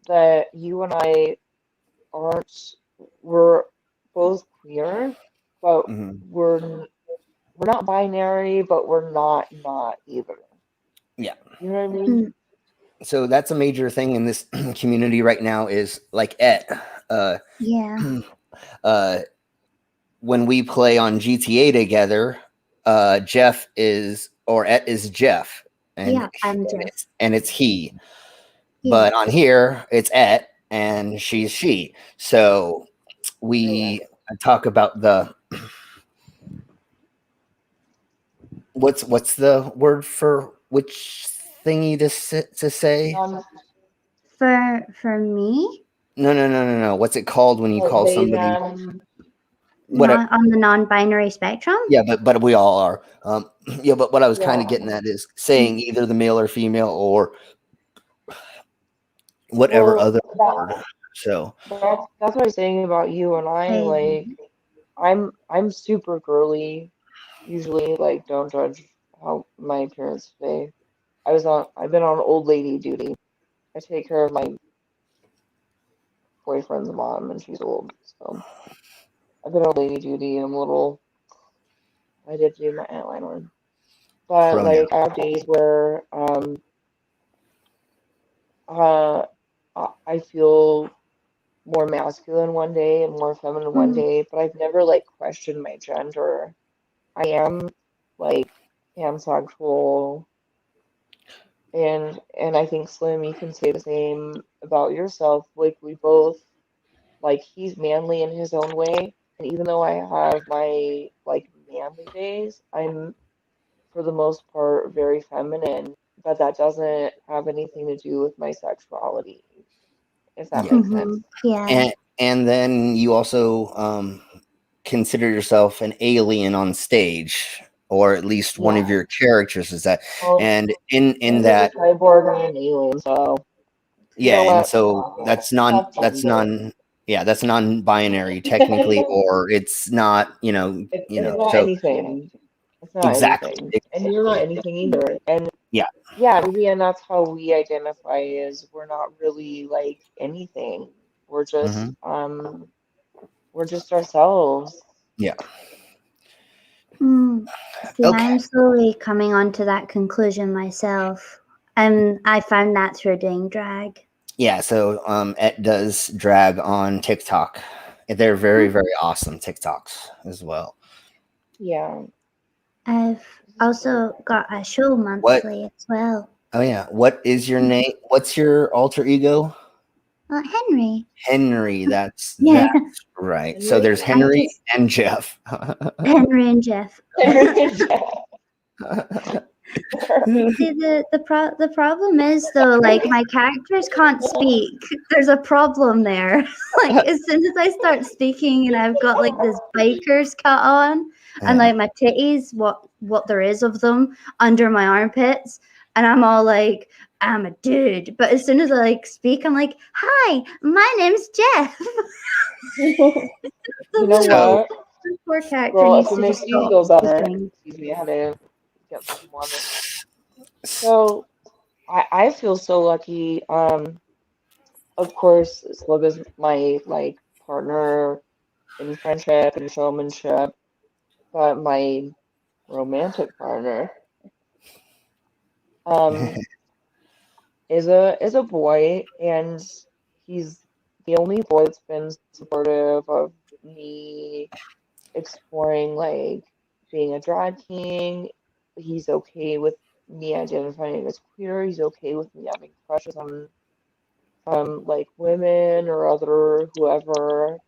that you and I aren't, we're both queer, but Mhm. we're not binary, but we're not either. Yeah. You know what I mean? Mm. So that's a major thing in this community right now is like uh, Yeah. uh, when we play on GTA together, Jeff is or Et is Jeff, and Yeah, I'm Jeff. it's he. Yeah. But on here, it's Et and she's she. So we talk about the what's the word for which thingy to say? For me, No. What's it called when you call They, somebody? them. What? not on the non-binary spectrum. Yeah, but we all are. Yeah, but what I was kind of Yeah. getting at is saying either the male or female or whatever Well, other word. So that's what I was saying about you and I. I, Like, I'm super girly. Usually, like, don't judge how my appearance today. I've been on old lady duty. I take care of my boyfriend's mom, and she's old, so I've been on lady duty. I did do my eyeliner, but pronoun. like I have days where uh I feel more masculine one day and more feminine one mm, day, but I've never like questioned my gender. I am like pansexual, and I think Slim, you can say the same about yourself. Like we both, like, he's manly in his own way, and even though I have my like manly days, I'm for the most part very feminine, but that doesn't have anything to do with my sexuality, if that Yeah, makes sense. mhm, yeah. and then you also consider yourself an alien on stage, or at least one of Yeah. your characters is that. Well, And in I'm just a that, cyborg and an alien, so you yeah, know and what? so Fuck it. Fuck gender. yeah, that's non-binary technically, or it's not, It's not so anything. It's not exactly, anything. And you're not anything either. And yeah. yeah, maybe, and that's how we identify, is we're not really like anything. We're Hmm. just we're just ourselves. Yeah. Mm. See, Okay. I'm slowly coming on to that conclusion myself. I found that through doing drag. Yeah, so it does drag on TikTok. They're very, Mm. very awesome TikToks as well. Yeah. I've also got a show What? monthly as well. Oh yeah. What is your name? What's your alter ego? Henry. Henry. That's Yeah, right. So Henry? there's I Henry just and Jeff. Henry and Jeff. Yeah. See, the problem is though, like my characters can't speak. There's a problem there. Like as soon as I start speaking and I've got like this biker's cut on and like my titties, what there is of them under my armpits, and I'm all like, I'm a dude. But as soon as I like speak, I'm like, hi, my name's Jeff. You know So what? The poor character Well, if needs it to just makes you stop feel better, speaking. excuse me, I had to get some water. So I feel so lucky. Of course, Slib is my like partner in friendship and showmanship, but my romantic partner um is a boy, and he's the only boy that's been supportive of me exploring like being a drag king. He's okay with me identifying as queer. He's okay with me having crushes on like women or other whoever.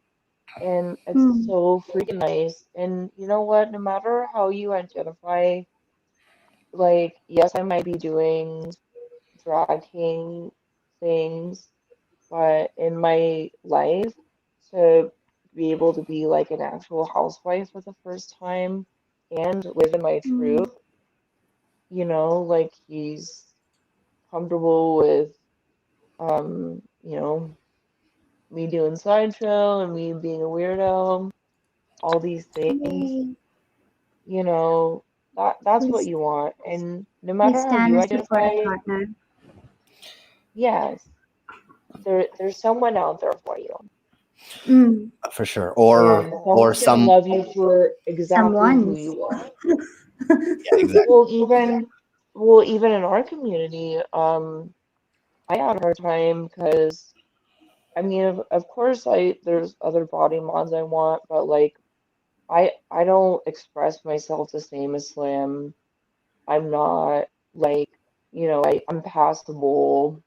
And it's Hmm. so freaking nice. And you know what? No matter how you identify, like, yes, I might be doing drag king things, but in my life, to be able to be like an actual housewife for the first time and live in my Hmm. truth, like he's comfortable with, you know, me doing slideshow and me being a weirdo, all these things, Yay. you know, that's what Please, you want. And no please matter how stand you and support identify, a partner. yes, there's someone out there for you. Mm, For sure. And Or someone's gonna some love you for exactly who someone's. you are. yeah, exactly. Well, even in our community, I had a hard time because I mean, of course, there's other body mods I want, but like I don't express myself the same as Slim. I'm not like, I'm passable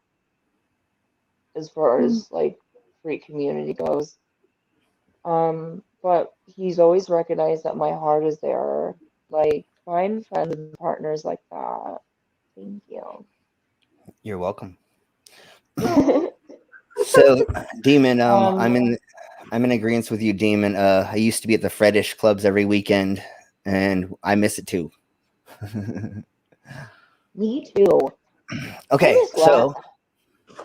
as far Mm, as like freak community goes. But he's always recognized that my heart is there. Like, find friends and partners like that. Thank you. You're welcome. So, Demon, Um, I'm in agreement with you, Demon. I used to be at the Freddish clubs every weekend, and I miss it too. Me too. I Okay, miss lap. so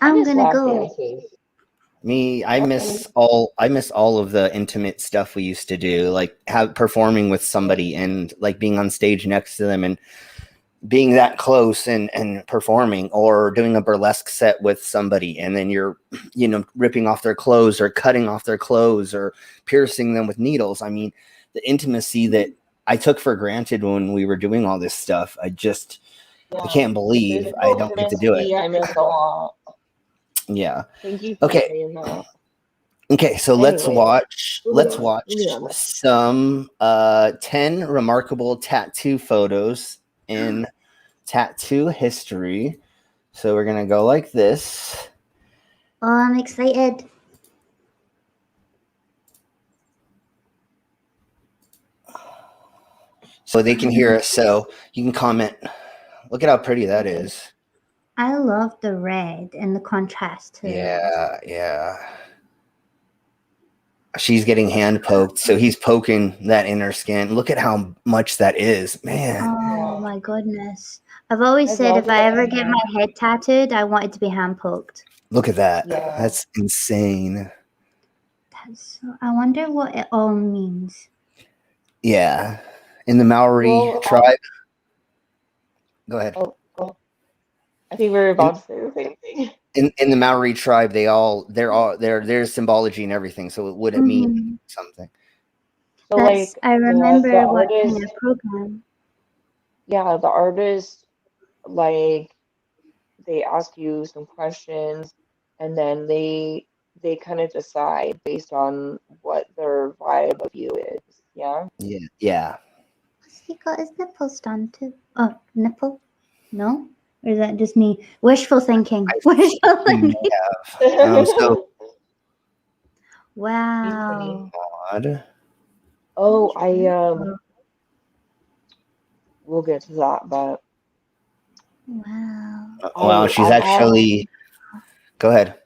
I I'm miss gonna lap go. dances. I miss all of the intimate stuff we used to do, like performing with somebody and like being on stage next to them and being that close and performing, or doing a burlesque set with somebody and then you're ripping off their clothes or cutting off their clothes or piercing them with needles. I mean, the intimacy that I took for granted when we were doing all this stuff, I Yeah. can't The believe I physical don't get to do it. intimacy I miss a lot. Yeah. Thank you for Okay. saying that. So let's Anyway, watch moving on. some 10 remarkable tattoo photos in tattoo history. So we're gonna go like this. Oh, I'm excited. So they can hear us, so you can comment. Look at how pretty that is. I love the red and the contrast to Yeah. She's getting hand poked, so he's poking that inner skin. Look at how much that is, man. Oh my goodness. I've always I said love if I ever it. get my head tattooed, I want it to be hand poked. Look at that. Yeah. That's insane. I wonder what it all means. Yeah. In the Maori tribe. Go ahead. Oh, I think we were about to say the same thing. In the Maori tribe, there's symbology and everything, so it wouldn't mean something. So like I the remember watching artist, a program. yeah, the artist, like they ask you some questions and then they kind of decide based on what their vibe of you is. Yeah. Yeah. Has he got his nipples done too? Oh, nipple? No? Or is that just me? Wishful thinking. Wishful thinking. So Wow. odd. Oh, we'll get to that, but Wow. Wow, she's actually. Go ahead.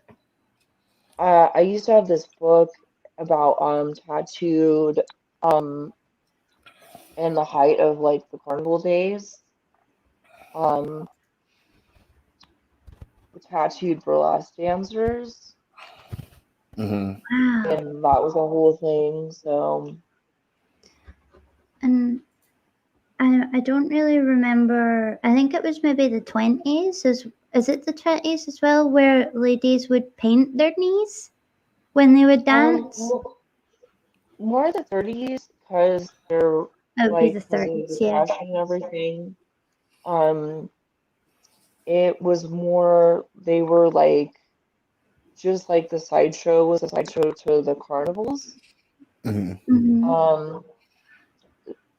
I used to have this book about tattooed and the height of like the carnival days. Tattooed burlesque dancers. Mm-hmm. Wow. And that was a whole thing. So And I don't really remember. I think it was maybe the 20s. Is it the 20s as well, where ladies would paint their knees when they would dance? more the 30s because they're That would be like the because of 30s, yeah. depression and everything. It was more they were like just like the sideshow was a sideshow to the carnivals. Mm-hmm. Mm-hmm.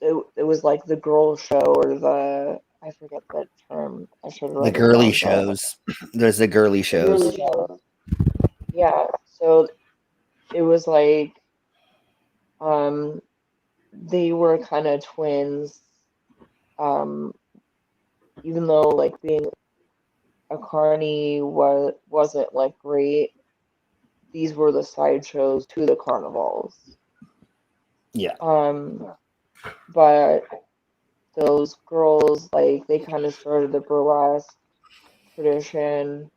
It was like the girl show or I forget that term. I should The write it girly down. shows. There's the girly shows. Yeah. So it was like they were kind of twins. Even though like being a carny wasn't like great, these were the sideshows to the carnivals. Yeah. But those girls like they kind of started the burlesque tradition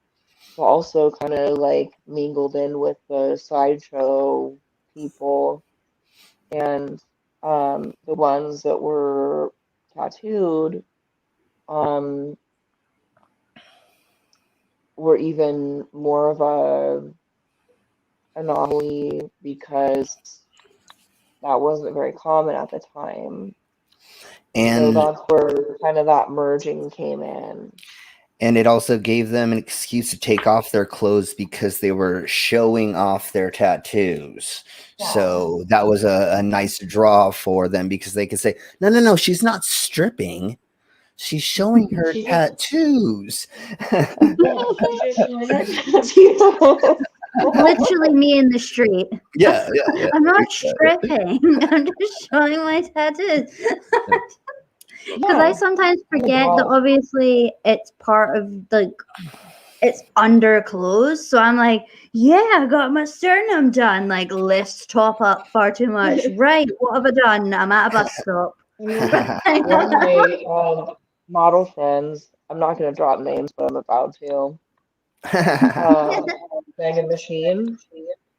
but also kind of like mingled in with the sideshow people, and the ones that were tattooed were even more of a anomaly because that wasn't very common at the time. So And that's where kind of that merging came in. it also gave them an excuse to take off their clothes because they were showing off their tattoos. So that was a nice draw for them because they could say, no, she's not stripping. She's showing her She's just, tattoos. she's just showing her tattoo. Literally me in the street. Yeah. I'm not stripping. I'm just showing my tattoos. Because I sometimes forget that obviously it's part of it's under clothes. So I'm like, yeah, I got my sternum done. Like, lifts top up far too much. Right, what have I done? I'm at a bus stop. One of my model friends, I'm not going to drop names, but I'm about to. Megan Machine.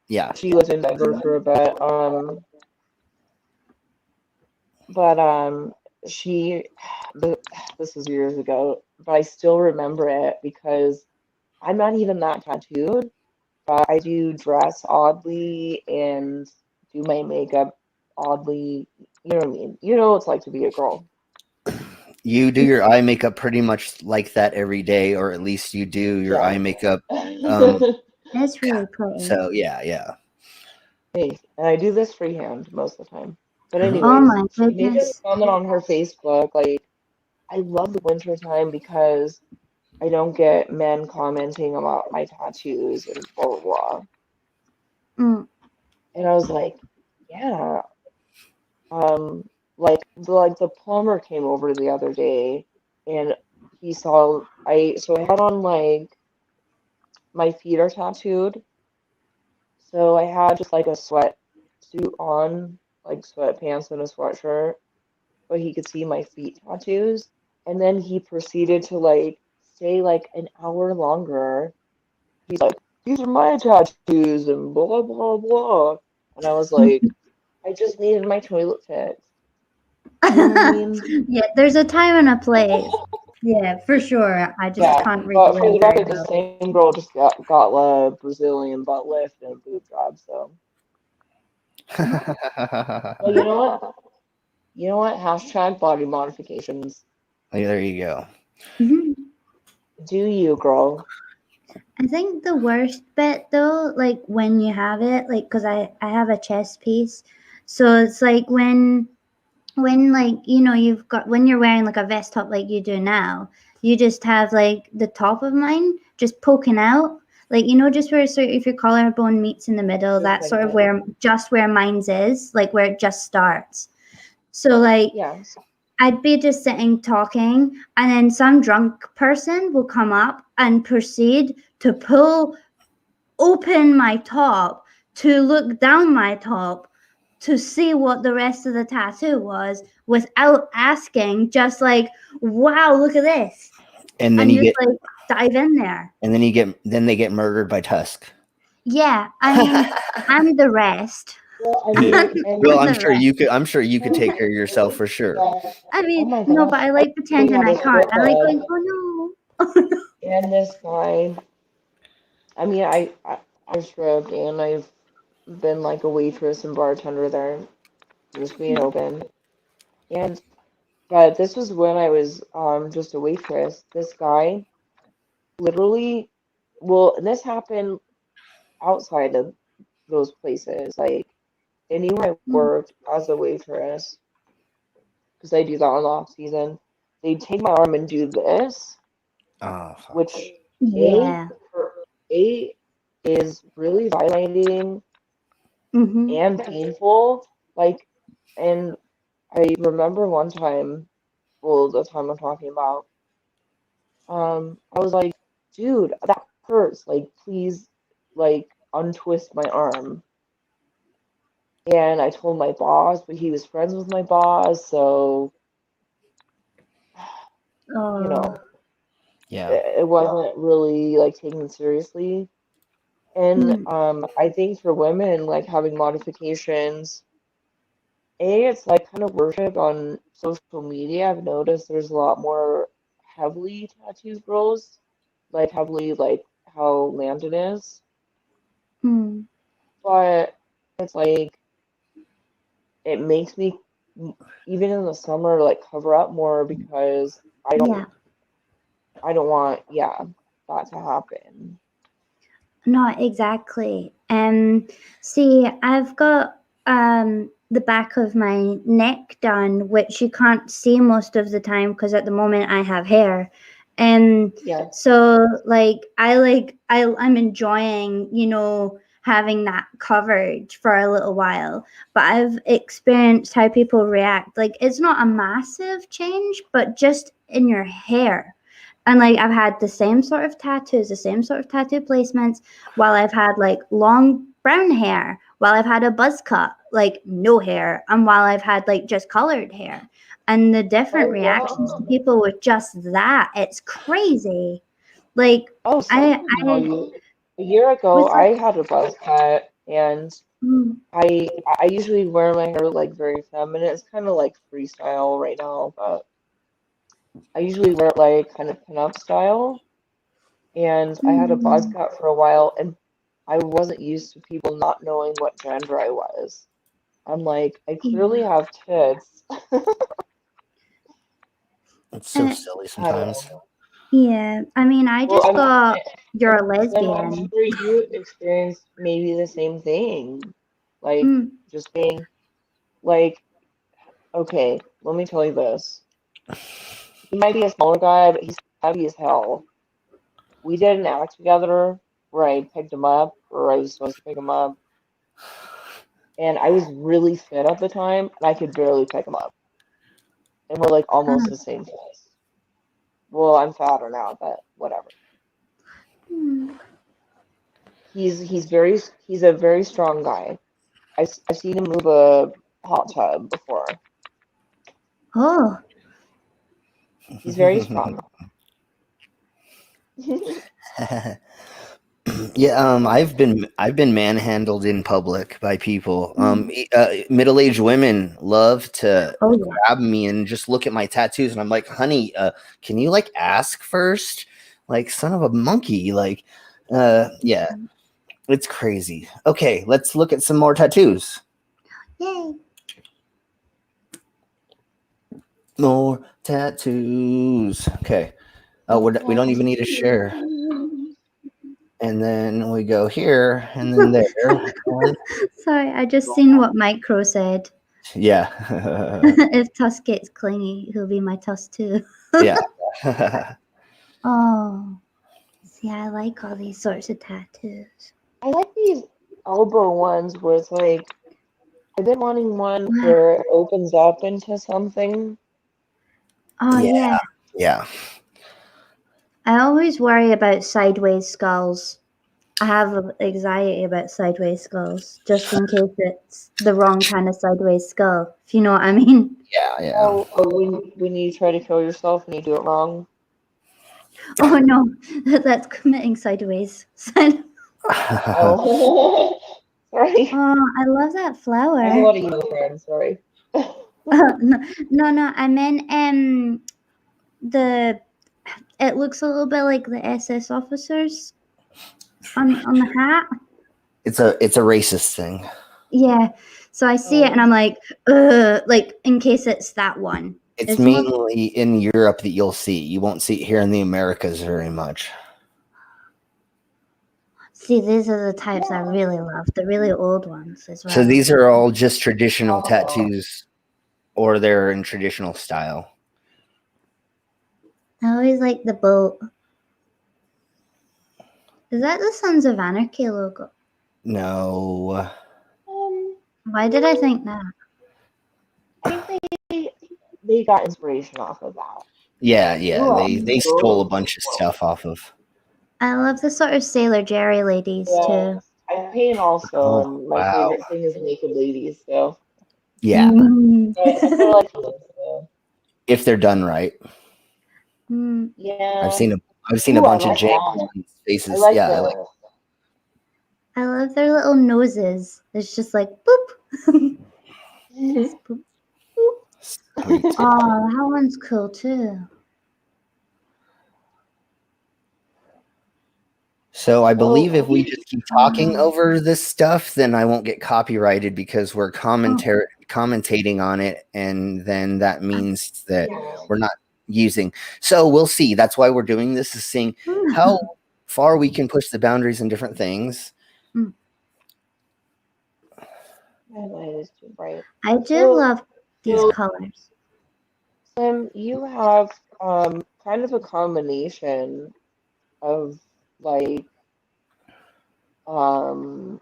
Yeah. She was in Denver for a bit. But this was years ago, but I still remember it because I'm not even that tattooed, but I do dress oddly and do my makeup oddly. You know what I mean? You know what it's like to be a girl. You do your eye makeup pretty much like that every day, or at least you do your eye makeup. That's really pretty. So yeah. Hey, and I do this freehand most of the time. But Oh anyways, my she made a goodness. comment on her Facebook, like, I love the winter time because I don't get men commenting about my tattoos and blah blah blah. Mm. And I was like, yeah. Like the plumber came over the other day and he saw I had on like my feet are tattooed. So I had just like a sweatsuit on, like sweatpants and a sweatshirt, but he could see my feet tattoos. And then he proceeded to like stay like an hour longer. He's like, these are my tattoos and blah blah blah. And I was like, I just needed my toilet fixed. You know what I mean? Yeah, there's a time and a place. Yeah, for sure. I just Yeah, can't read the but for the room very record, the well. same girl just got a Brazilian butt lift and a boob job. So, well, you know what? You know what? Hashtag body modifications. There you go. Mhm. Do you, girl? I think the worst bit though, like when you have it, like because I have a chest piece, so it's like when like you've got when you're wearing like a vest top like you do now, you just have like the top of mine just poking out, like just where sort of if your collarbone meets in the middle, Just that's like sort of that. where mine's is, like where it just starts. So like Yeah. I'd be just sitting talking, and then some drunk person will come up and proceed to pull open my top to look down my top to see what the rest of the tattoo was without asking, just like, wow, look at this. And then And you just get like dive in there. and then they get murdered by Tusk. Yeah, I mean, I'm the rest. Well, I Yeah. mean, and Well, I'm the rest. I'm sure you could take care of yourself for sure. I oh mean, my no, gosh, but I I like pretending had I a can't. strip I like club going, oh no. and this guy. I mean, I stripped and I've been like a waitress and bartender there, just being open. And but this was when I was just a waitress. This guy literally, well, and this happened outside of those places. Like anywhere I worked as a waitress, because I do that on the off season, they'd take my arm and do this, Oh, fuck. which A Yeah. for A is really violating Mm-hmm. and painful. Like, and I remember one time, well, the time I'm talking about, I was like, dude, that hurts. Like, please, like, untwist my arm. And I told my boss, but he was friends with my boss, so you Oh. know. Yeah. It wasn't really like taken seriously. And I think for women, like having modifications, it's like kind of worship on social media. I've noticed there's a lot more heavily tattooed girls, like heavily like how Landon is. Mm. But it's like it makes me even in the summer like cover up more because Yeah. I don't want that to happen. No, exactly. See, I've got the back of my neck done, which you can't see most of the time because at the moment I have hair. Yeah. So I'm enjoying, having that covered for a little while. But I've experienced how people react. Like it's not a massive change, but just in your hair. And like I've had the same sort of tattoos, the same sort of tattoo placements, while I've had like long brown hair, while I've had a buzz cut, like no hair, and while I've had like just colored hair. And the different reactions to people with just that, it's crazy. Like Oh, I a year ago was like, I had a buzz cut and I usually wear my hair like very feminine. It's kind of like freestyle right now, but I usually wear it like kind of pinup style. And I had a buzz cut for a while, and I wasn't used to people not knowing what gender I was. I'm like, I clearly have tits. It's so uh, silly I don't sometimes. know. yeah. I mean, I Well, just got you're a I'm lesbian. sure you experienced maybe the same thing. Like, Mm. just being like, okay, let me tell you this. He might be a smaller guy, but he's heavy as hell. We did an act together where I picked him up, or I was supposed to pick him up, and I was really fit at the time, and I could barely pick him up. And we're like almost the same size. Well, I'm fatter now, but whatever. He's a very strong guy. I've seen him move a hot tub before. Oh, He's very strong. Yeah, I've been manhandled in public by people. Middle-aged women love to oh yeah. grab me and just look at my tattoos, and I'm like, honey, can you like ask first? Like, son of a monkey, like, yeah, it's crazy. Okay, let's look at some more tattoos. Yay. More tattoos. Okay. Oh, we don't even need to share. And then we go here, and then there. And Sorry, I just seen what Micro said. yeah. If Tusk gets clingy, he'll be my Tusk too. Yeah. Oh, see, I like all these sorts of tattoos. I like these elbow ones where it's like I've been wanting one Yeah. where it opens up into something. Oh yeah. Yeah. I always worry about sideways skulls. I have anxiety about sideways skulls, just in case it's the wrong kind of sideways skull. If you know what I mean. Yeah. Oh, when you try to kill yourself and you do it wrong. Oh no, that's committing sideways. Oh, sorry. Oh, I love that flower. I have a lot of emo friends. Sorry. No. I meant it looks a little bit like the SS officers on the hat. It's a racist thing. Yeah. So I see it and I'm like in case it's that one. It's mainly in Europe that you'll see. You won't see it here in the Americas very much. See, these are the types I really love, the really old ones as well. So these are all just traditional tattoos, or they're in traditional style. I always like the boat. Is that the Sons of Anarchy logo? No. Why did I think that? I think they got inspiration off of that. Yeah. They stole a bunch of stuff off of. I love the sort of Sailor Jerry ladies too. I paint also, Oh, and my favorite thing is naked ladies. So yeah. I kind of like them. So. If they're done right. Mm. Yeah. I've seen a Ooh, I bunch of like J that. ones faces. I like Yeah, I the. like I love their little noses. It's just like boop. Just boop. sweet. Oh, that one's cool too. So I believe if we So, just keep talking over this stuff, then I won't get copyrighted because we're commentating on it, and then that means that yeah. we're not using. So we'll see. That's why we're doing this, is seeing how far we can push the boundaries in different things. My light is too bright. I do So, love these so colors. Slim, you have kind of a combination of like um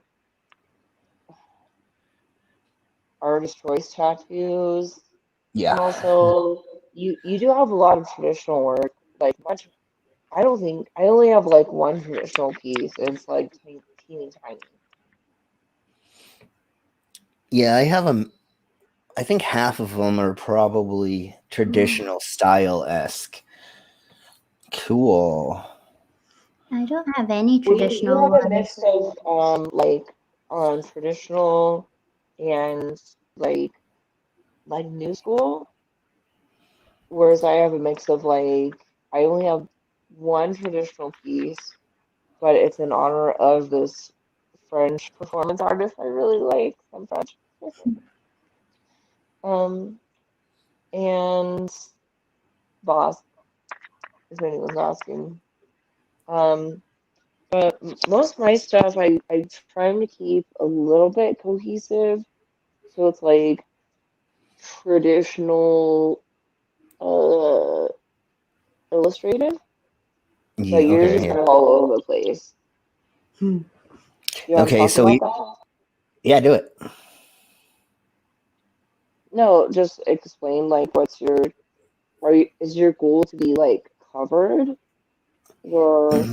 artist choice tattoos, and Yeah. also you do have a lot of traditional work. Like much, I don't think I only have like one traditional piece. It's like teeny tiny. Yeah, I think half of them are probably traditional style-esque. Cool. I don't have any Well, you traditional have a ones. mix of like traditional and like new school, whereas I have a mix of like I only have one traditional piece, but it's in honor of this French performance artist I really like. I'm French. Um, and boss, if anyone's asking. Um, but most of my stuff I trying to keep a little bit cohesive, so it's like traditional uh illustrative, but Yeah, yours okay, is yeah. kind of all over the place. Hmm. You want to Okay, talk so about that? yeah, do it. No, just explain like what's your is your goal to be like covered or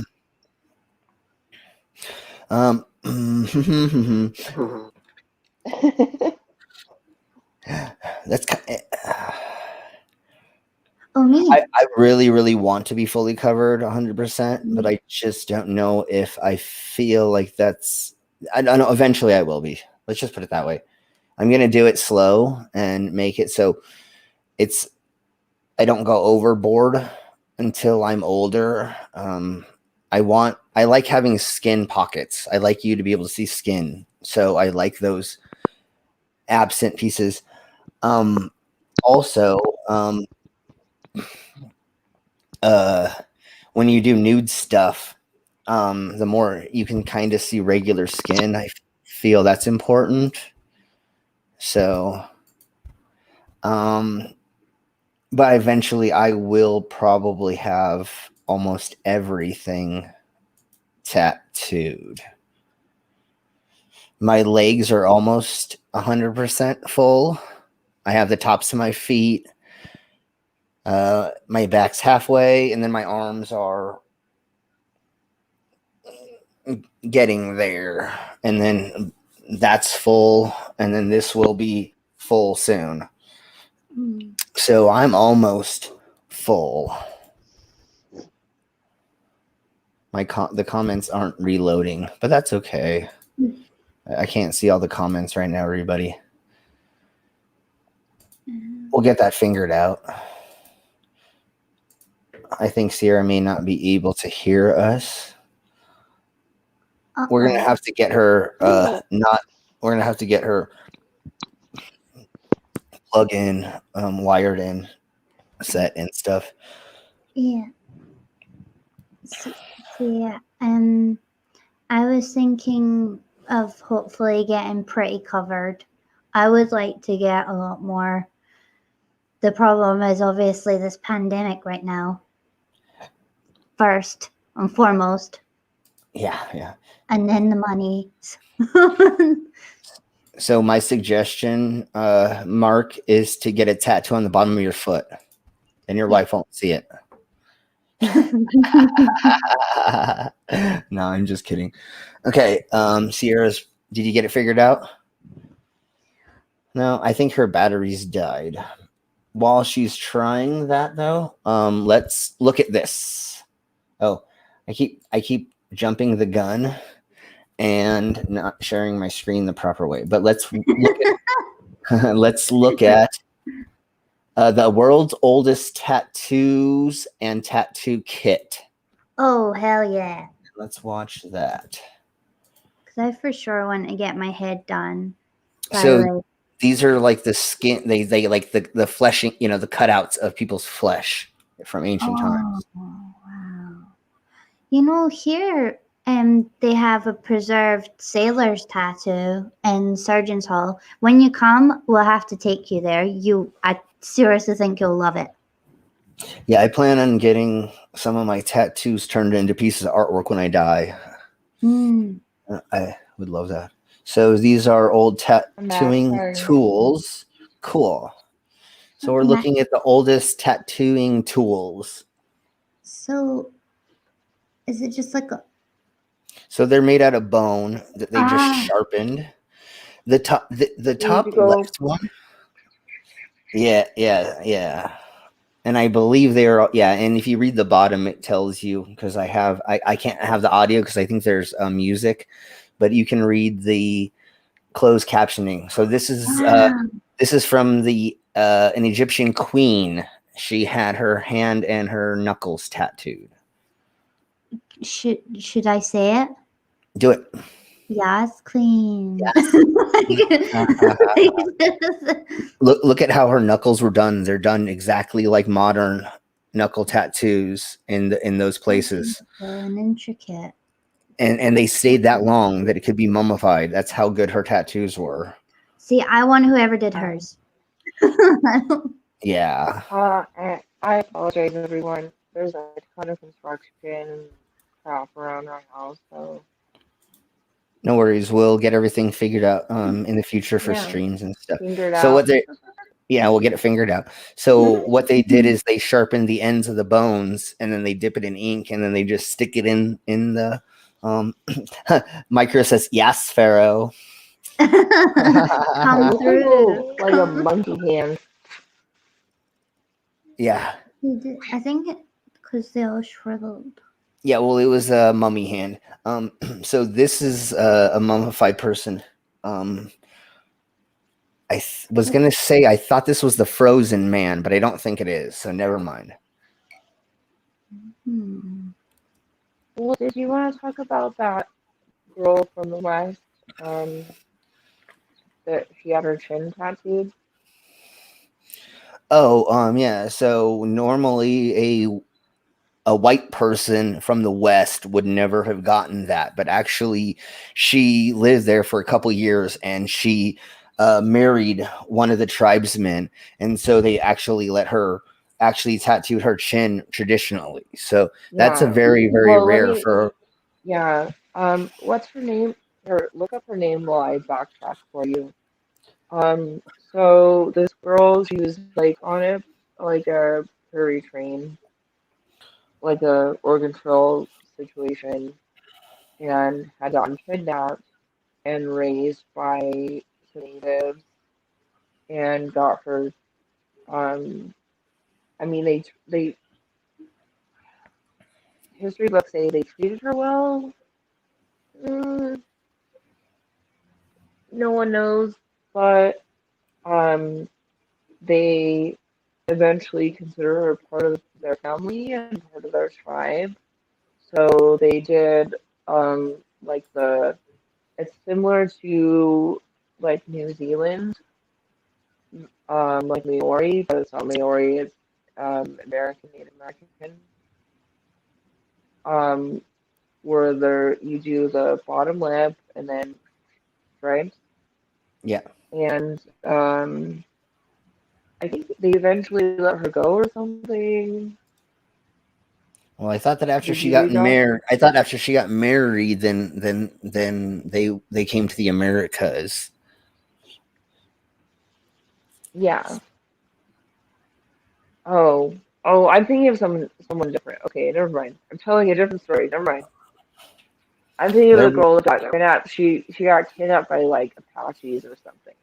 Um, that's Oh, me. I really, really want to be fully covered 100%, but Mm. I just don't know if I feel like that's. I don't know. Eventually, I will be. Let's just put it that way. I'm gonna do it slow and make it so it's. I don't go overboard until I'm older. I like having skin pockets. I like you to be able to see skin, so I like those absent pieces. Also, uh, when you do nude stuff, the more you can kind of see regular skin, I feel that's important. So, um, but eventually I will probably have almost everything tattooed. My legs are almost 100% full. I have the tops of my feet. My back's halfway, and then my arms are getting there. And then that's full, and then this will be full soon. Mm. So I'm almost full. The comments aren't reloading, but that's okay. I can't see all the comments right now, everybody. We'll get that figured out. I think Siara may not be able to hear us. We're gonna have to get her we're gonna have to get her plug in, wired in, set and stuff. Yeah. See, yeah. I was thinking of hopefully getting pretty covered. I would like to get a lot more. The problem is obviously this pandemic right now. First and foremost, Yeah. and then the money. So my suggestion, Mark, is to get a tattoo on the bottom of your foot, and your wife won't see it. No, I'm just kidding. Okay, Sierra's. Did you get it figured out? No, I think her batteries died. While she's trying that, though, let's look at this. Oh, I keep jumping the gun and not sharing my screen the proper way. But let's look at let's look at the world's oldest tattoos and tattoo kit. Oh, hell yeah. Let's watch that. Because I for sure want to get my head done. By So like, these are like the skin, they like the fleshing, you know, the cutouts of people's flesh from ancient times. wow. You know, here they have a preserved sailor's tattoo in Surgeon's Hall. When you come, we'll have to take you there. I seriously think you'll love it. Yeah, I plan on getting some of my tattoos turned into pieces of artwork when I die. I would love that. So these are old tattooing tools. Cool. So we're looking at the oldest tattooing tools. So is it just like a... So they're made out of bone that they just sharpened. The top left one. Yeah. And I believe they're, and if you read the bottom, it tells you, because I can't have the audio because I think there's music, but you can read the closed captioning. So this is from the an Egyptian queen. She had her hand and her knuckles tattooed. Should I say it? Do it. Yes, clean. Look at how her knuckles were done. They're done exactly like modern knuckle tattoos in those places. And intricate. And they stayed that long that it could be mummified. That's how good her tattoos were. See, I want whoever did hers. Yeah. I apologize, everyone. There's a ton of construction crap around our house, so No worries. We'll get everything figured out in the future for streams and stuff. We'll get it figured out. So what they did is they sharpened the ends of the bones and then they dip it in ink and then they just stick it in the Micro says, yes, Pharaoh. Come through. Like a monkey hand. Yeah. I think because they all shriveled. Yeah, well, it was a mummy hand. So this is a mummified person. I was going to say I thought this was the frozen man, but I don't think it is, so never mind. Well, did you want to talk about that girl from the West? That she had her chin tattooed? Yeah. So normally a white person from the West would never have gotten that, but actually she lived there for a couple years and she married one of the tribesmen, and so they actually let her tattoo her chin traditionally. So that's a very, very rare for. Yeah. What's her name? Or look up her name while I backtrack for you. So this girl, she was like on a prairie train, like a Oregon Trail situation, and had gotten kidnapped and raised by some natives, and got her. I mean, they history books say they treated her well. No one knows, but they eventually consider her part of their family and part of their tribe. So they did it's similar to like New Zealand, like Maori, but it's not Maori, it's American, Native American. Where you do the bottom lip and then stripes. Yeah. And I think they eventually let her go or something. Well, I thought that after she got married, then they came to the Americas. Yeah. Oh, I'm thinking of someone different. Okay, never mind. I'm telling a different story. Never mind. I'm thinking of the girl that got kidnapped. She got kidnapped by like Apaches or something.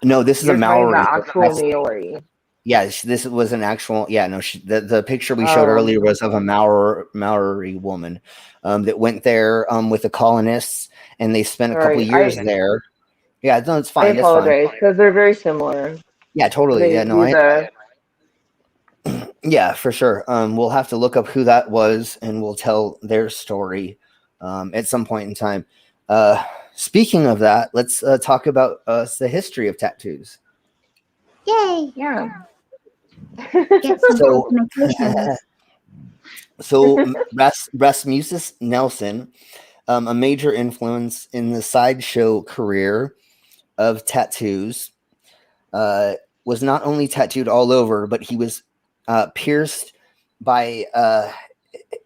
No, this is a Maori. Actual Maori. Yeah, this was an actual. Yeah, no, the picture we showed earlier was of a Maori woman that went there with the colonists, and they spent a couple Sorry, years there. Yeah, no, it's I fine. It's fine. apologize because they're very similar. Yeah, totally. They Yeah, no, do the yeah, for sure. We'll have to look up who that was, and we'll tell their story at some point in time. Speaking of that, let's talk about the history of tattoos. Yay! yeah. Get some So, documentation. so Rasmussen Nelson, a major influence in the sideshow career of tattoos, was not only tattooed all over, but he was pierced by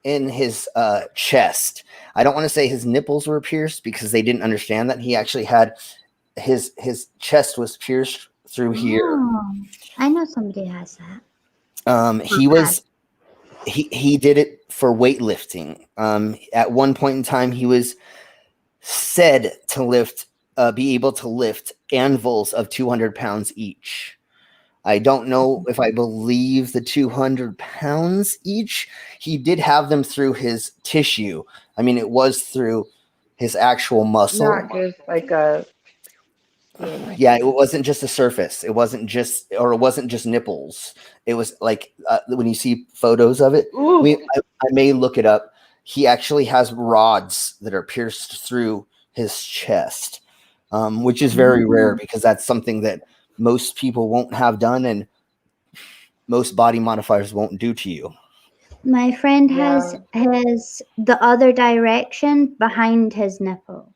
in his chest. I don't want to say his nipples were pierced because they didn't understand that. He actually had his chest was pierced through here. Oh, I know somebody has that. He did it for weightlifting. At one point in time, he was said to be able to lift anvils of 200 pounds each. I don't know if I believe the 200 pounds each. He did have them through his tissue. I mean, it was through his actual muscle. Not just like a. Yeah, it wasn't just a surface. It wasn't just nipples. It was like when you see photos of it. I may look it up. He actually has rods that are pierced through his chest, which is very rare because that's something that most people won't have done, and most body modifiers won't do to you. My friend has the other direction behind his nipple.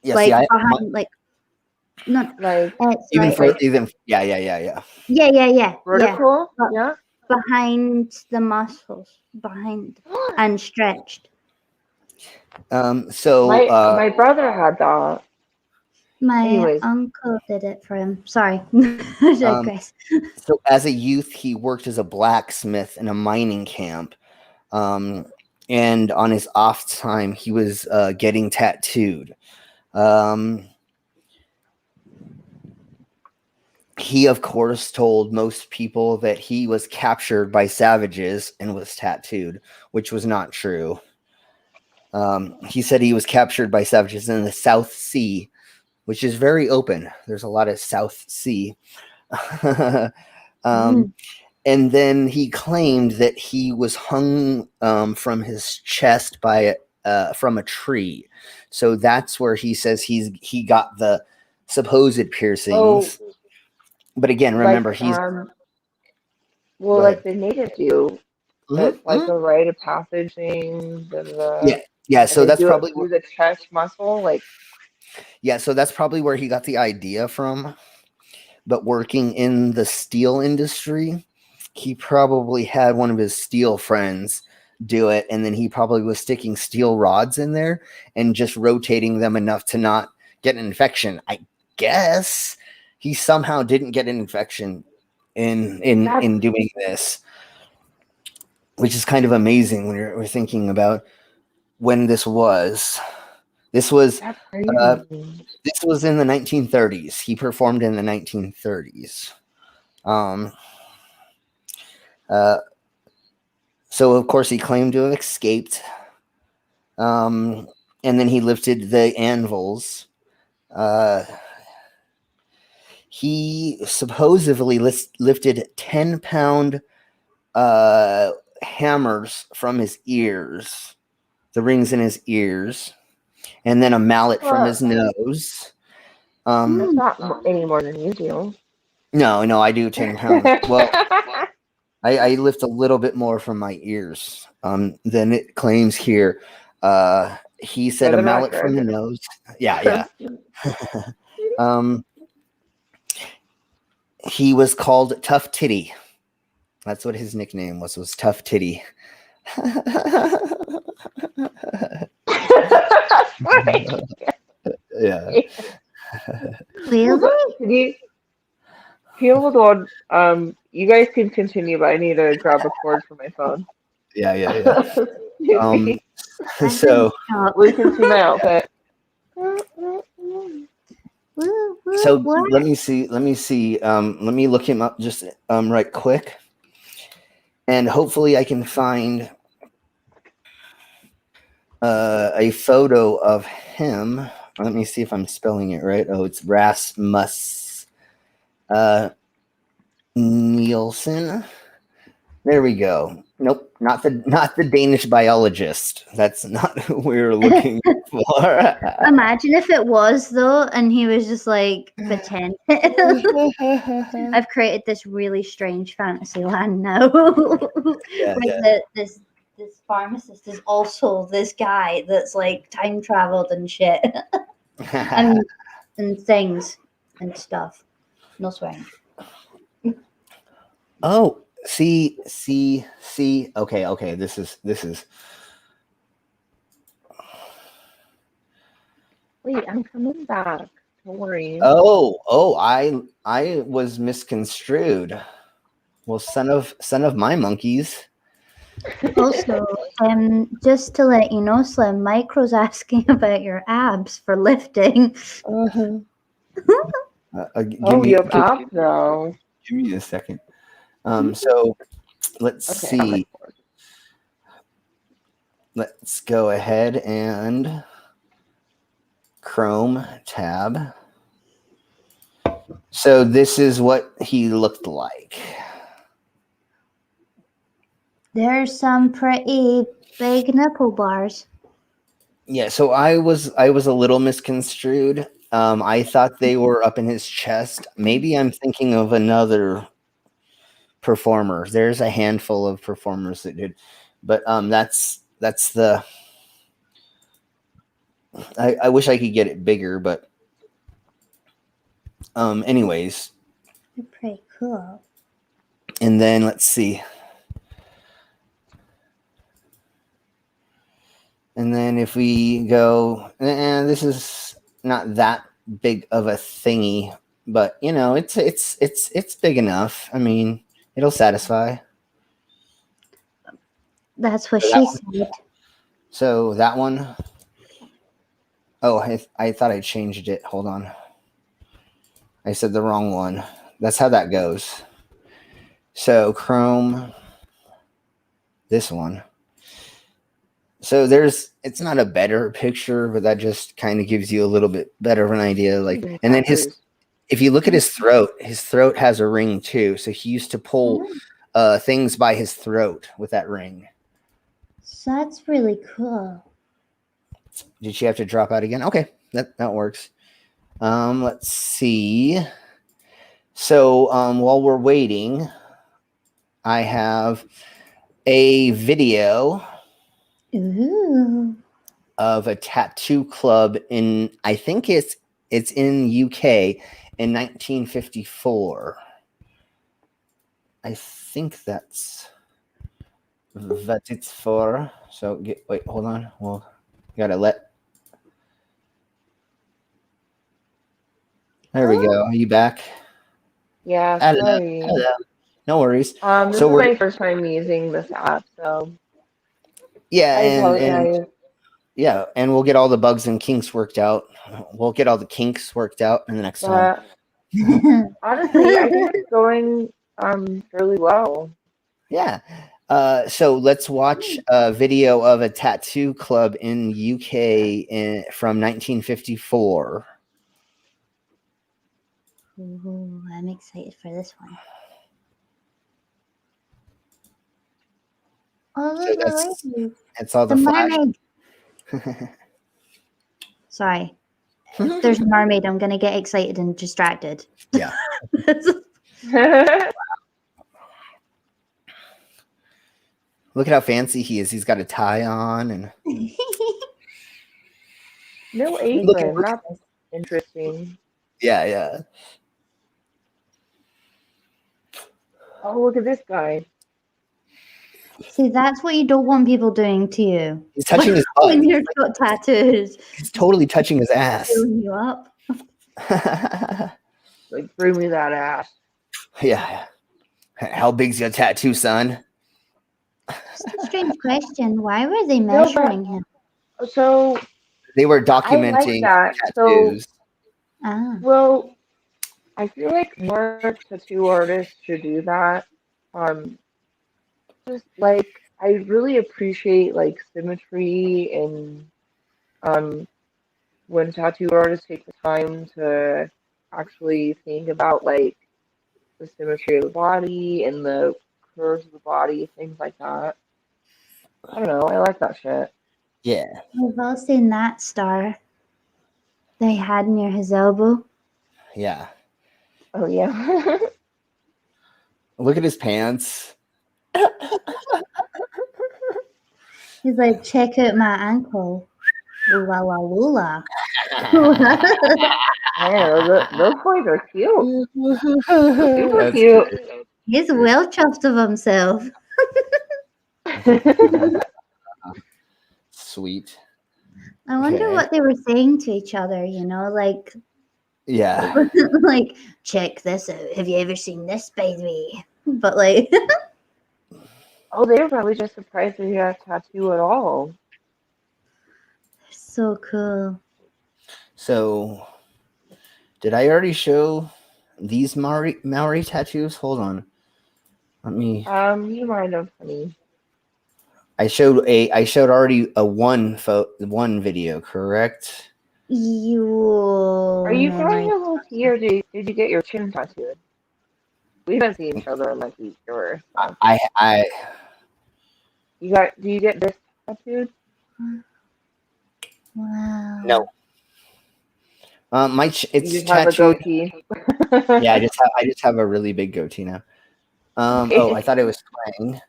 Yeah, like see, behind, like not like it's even like, for even yeah. vertical. But Yeah. behind the muscles, behind and stretched. So my brother had that. My Anyways. uncle did it for him. Sorry, I digress. So as a youth, he worked as a blacksmith in a mining camp. And on his off time, he was getting tattooed. He, of course, told most people that he was captured by savages and was tattooed, which was not true. He said he was captured by savages in the South Sea, which is very open. There's a lot of South Sea. And then he claimed that he was hung from his chest by from a tree. So that's where he says he got the supposed piercings. But again, remember, like the natives do. That's like a rite of passage thing. Yeah. So that's probably through the chest muscle, like. Yeah, so that's probably where he got the idea from. But working in the steel industry, he probably had one of his steel friends do it, and then he probably was sticking steel rods in there and just rotating them enough to not get an infection. I guess he somehow didn't get an infection in doing this, which is kind of amazing when we're thinking about when this was. This was in the 1930s. He performed in the 1930s. So of course he claimed to have escaped. And then he lifted the anvils. He supposedly lifted 10-pound hammers from his ears, the rings in his ears, and then a mallet from his nose. That's not any more than you do. No, I do 10 pounds. Well, I lift a little bit more from my ears than it claims here. He said a mallet from the nose. Yeah. He was called Tough Titty. That's what his nickname was Tough Titty. Yeah. Really? Hold on. You guys can continue, but I need to grab a cord for my phone. Yeah. So we can see my outfit. Woo, woo, So what? let me see. Let me look him up just right quick, and hopefully I can find a photo of him. Let me see if I'm spelling it right. Oh, it's Rasmus Nielsen. There we go. Nope, not the Danish biologist. That's not who we're looking for. Imagine if it was though, and he was just like pretend. I've created this really strange fantasy land now. Yeah, Where this pharmacist is also this guy that's like time traveled and shit, and things and stuff. No swearing. Oh, see. Okay. This is. Wait, I'm coming back. Don't worry. Oh, I was misconstrued. Well, son of my monkeys. Also, just to let you know, Slim, Micro's asking about your abs for lifting. Give Oh, me you have abs now. give me a second. So let's Okay, I'm see. ready for it. Let's go ahead and Chrome tab. So this is what he looked like. There's some pretty big nipple bars. Yeah, so I was a little misconstrued. I thought they were up in his chest. Maybe I'm thinking of another performer. There's a handful of performers that did, but that's the. I wish I could get it bigger, but anyways, They're pretty cool. and then let's see. And then if we go, this is not that big of a thingy, but you know, it's big enough. I mean, it'll satisfy. That's what So she that said. So that one. Oh, I thought I changed it. Hold on. I said the wrong one. That's how that goes. So Chrome, this one. So it's not a better picture, but that just kind of gives you a little bit better of an idea. Like, and then if you look at his throat has a ring too. So he used to pull things by his throat with that ring. So that's really cool. Did she have to drop out again? Okay, that works. Let's see. So while we're waiting, I have a video of a tattoo club in, I think it's in UK in 1954. I think that's what it's for. So wait, hold on. Well, gotta let. There we go. Are you back? Yeah, sorry. Hello. No worries. This So is my first time using this app, so yeah, I apologize. Yeah, and we'll get all the bugs and kinks worked out. We'll get all the kinks worked out in the next one. Honestly, I think it's going fairly well. Yeah. So let's watch a video of a tattoo club in UK from 1954. Ooh, I'm excited for this one. Oh, So look, the that's all the flash. mermaid. Sorry. If there's a mermaid, I'm going to get excited and distracted. Yeah. Look at how fancy he is. He's got a tie on and No apron. That's interesting. Yeah. Oh, look at this guy. See, that's what you don't want people doing to you. He's touching his butt. When you've got tattoos. He's totally touching his ass. Filling you up. Like, bring me that ass. Yeah. How big's your tattoo, son? Just a strange question. Why were they measuring him? So They were I like documenting that. tattoos. Well, I feel like more tattoo artists should do that. Just like I really appreciate like symmetry and um when tattoo artists take the time to actually think about like the symmetry of the body and the curves of the body, things like that. I don't know, I like that shit. Yeah. We've all seen that star they had near his elbow. Yeah. Oh yeah. Look at his pants. He's like, check out my ankle. Lula la lula. Yeah, those boys are cute. Super That's cute. great. He's well chuffed of himself. Sweet. I wonder Okay. what they were saying to each other, you know, like Yeah. like, check this out. Have you ever seen this baby? But like Oh, they were probably just surprised that he had a tattoo at all. so cool. So, did I already show these Maori tattoos? Hold on. Let me. You might have, honey. I showed already a one video, correct? You Are you memory. growing a little tea or did you get your chin tattooed? We haven't seen each other in like a year. So. I Do you get this tattooed? Wow. no. You It's just have a tattooed. goatee. Yeah, I just have a really big goatee now. Oh, I thought it was twang.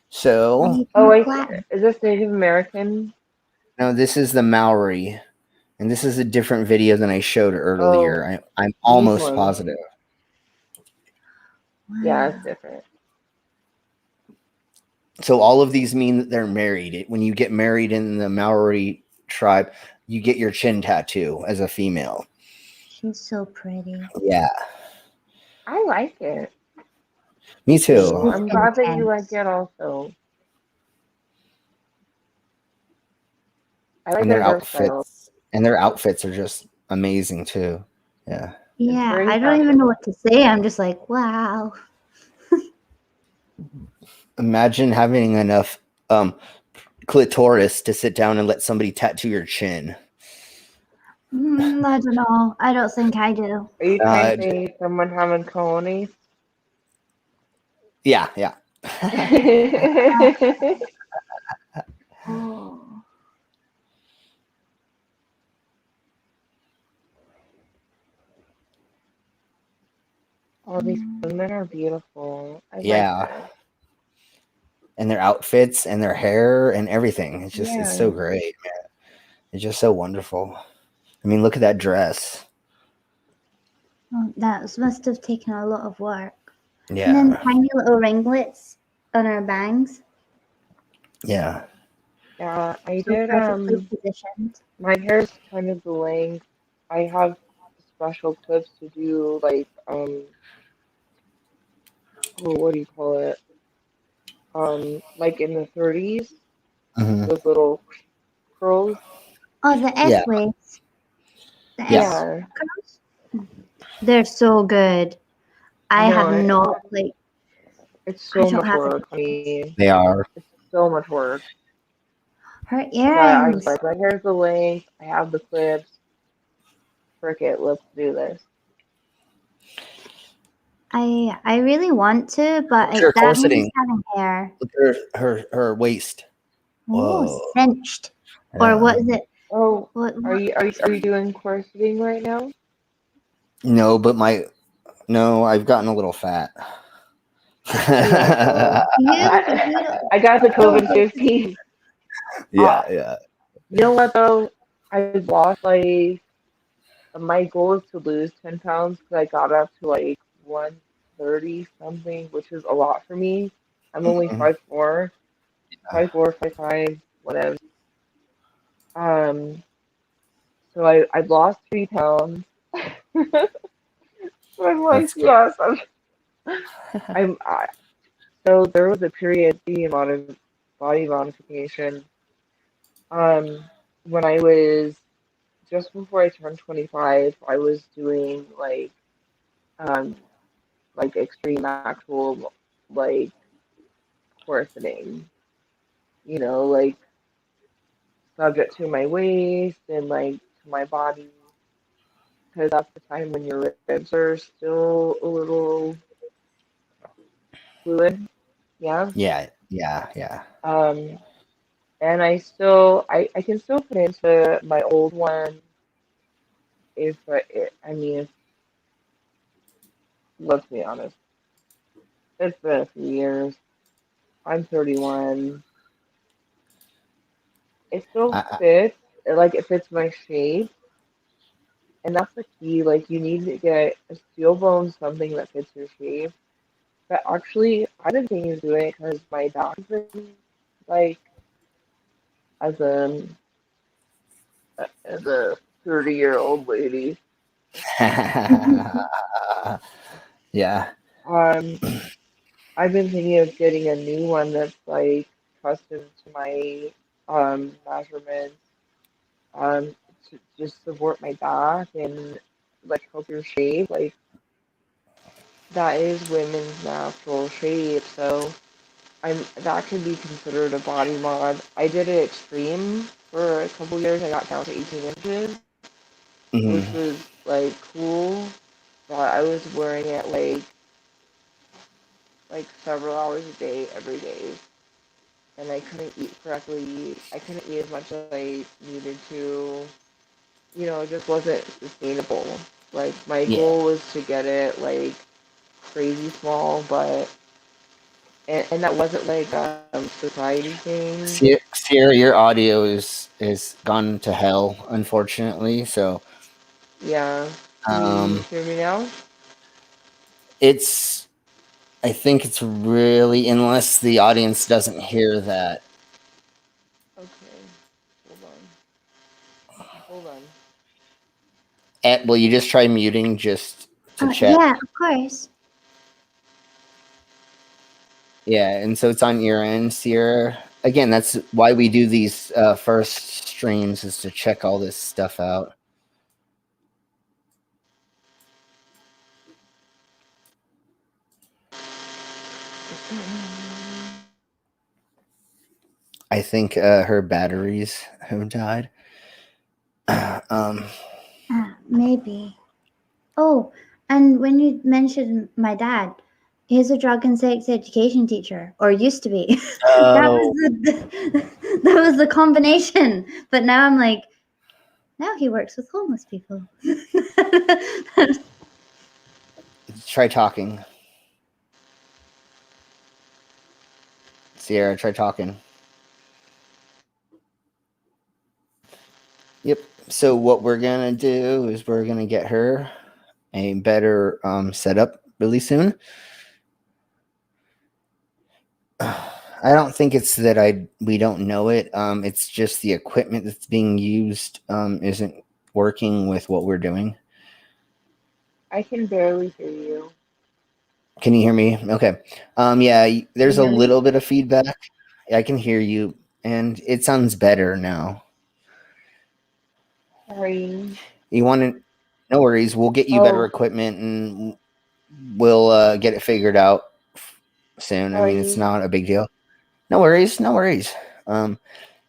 So Oh wait, Flat. is this Native American? no, this is the Maori, and this is a different video than I showed earlier. Oh, I'm these almost ones. positive. Yeah, Wow. it's different. So all of these mean that they're married. When you get married in the Maori tribe, you get your chin tattoo as a female. She's so pretty. Yeah, I like it. me too. So I'm glad that you Intense. like it also. I like And their hairstyle. their outfits are just amazing too. Yeah. Yeah, very I don't even know fashionable. what to say. I'm just like, wow. Imagine having enough clitoris to sit down and let somebody tattoo your chin. I don't know. I don't think I do. Are you trying Uh, to say someone having colonies? yeah, yeah. Oh. All these women are beautiful. I like Yeah. that. And their outfits and their hair and everything. It's Yeah. so great, man. It's just so wonderful. I mean, look at that dress. Oh, that must have taken a lot of work. Yeah. And then tiny little ringlets on our bangs. Yeah, I So did. perfectly positioned. My hair's kind of the length. I have special clips to do like what do you call it? Like in the 30s, Mhm. those little curls. Oh, the Yeah. S-waves. The Yeah. S Yeah, curls. They're so good. I no, have not like it's I so don't much have work. I it. mean, They are. it's so much work. Her But I was earrings. like, my hair's the length. I have the clips. Frick it, let's do this. I really want to, but What's your that means corseting? having hair. Look at her waist. Oh, Whoa. cinched. Or what is it? Oh, What are you doing corseting right now? No, but I've gotten a little fat. Yeah, you I got the oh, COVID-15. yeah. You know what though? I lost like my goal is to lose 10 pounds because I got up to like 130 something, which is a lot for me. I'm only Mhm. 5'4", 5'4", 5'5", whatever. Um, so I lost 3 pounds. I'm like, That's good. yes, so there was a period being a lot of body modification. Um, when I was just before I turned 25, I was doing um extreme actual like coarsening, like subject to my waist and like to my body, because that's the time when your ribs are still a little fluid. Yeah. Yeah. Um, and I can still put into my old one I mean, let's be honest, it's been a few years. I'm 31. It still I, fits, it fits my shape, and that's the key. Like, you need to get a steel bone, something that fits your shape. But actually, I've been thinking of doing it because my back's been like, as a as a 30-year-old lady. yeah. Um, I've been thinking of getting a new one that's like custom to my measurements, um, to just support my back and like help your shape. Like, that is women's natural shape, so that can be considered a body mod. I did it extreme for a couple years. I got down to 18 inches, which Mhm. was like cool, but I was wearing it like several hours a day every day, and I couldn't eat correctly. I couldn't eat as much as I needed to. It just wasn't sustainable. Like, my Yeah. goal was to get it like crazy small, but and that wasn't like a society thing. Sierra, your audio is gone to hell, unfortunately. So Yeah. Can you um, hear me now? it's I think it's really, unless the audience doesn't hear that. Okay. Hold on. Hold on. Will you just try muting just to check? Yeah, of course. Yeah, and so it's on your end, Sierra. Again, that's why we do these first streams, is to check all this stuff out. I think her batteries have died. um, Maybe. Oh, and when you mentioned my dad, he's a drug and sex education teacher, or used to be. That was oh, that was the combination. But now I'm like, now he works with homeless people. try talking, Sierra. Try talking. Yep. So what we're gonna do is we're gonna get her a better setup really soon. I don't think it's that we don't know it. It's just the equipment that's being used isn't working with what we're doing. I can barely hear you. Can you hear me? Okay. Yeah, Can there's you a hear me? little bit of feedback. I can hear you, and it sounds better now. Sorry. You want to? No worries. We'll get you better Oh, equipment, and we'll get it figured out soon. I mean, it's sorry. not a big deal. No worries. No worries. Um,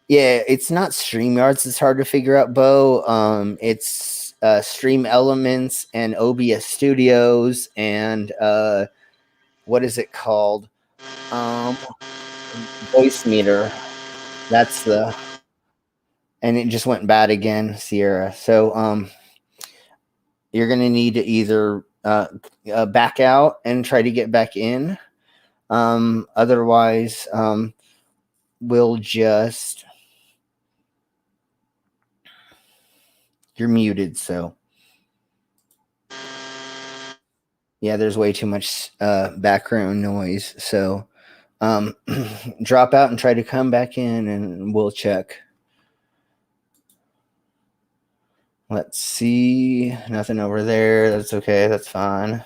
Yeah, it's not StreamYards. It's hard to figure out, Bo. It's Stream Elements and OBS Studios and what is it called? Um, Voice Meter. That's the, and it just went bad again, Sierra. So you're gonna need to either back out and try to get back in. Otherwise, we'll just, you're muted. So yeah, there's way too much background noise. So drop out and try to come back in, and we'll check. Let's see. Nothing over there. That's okay. That's fine.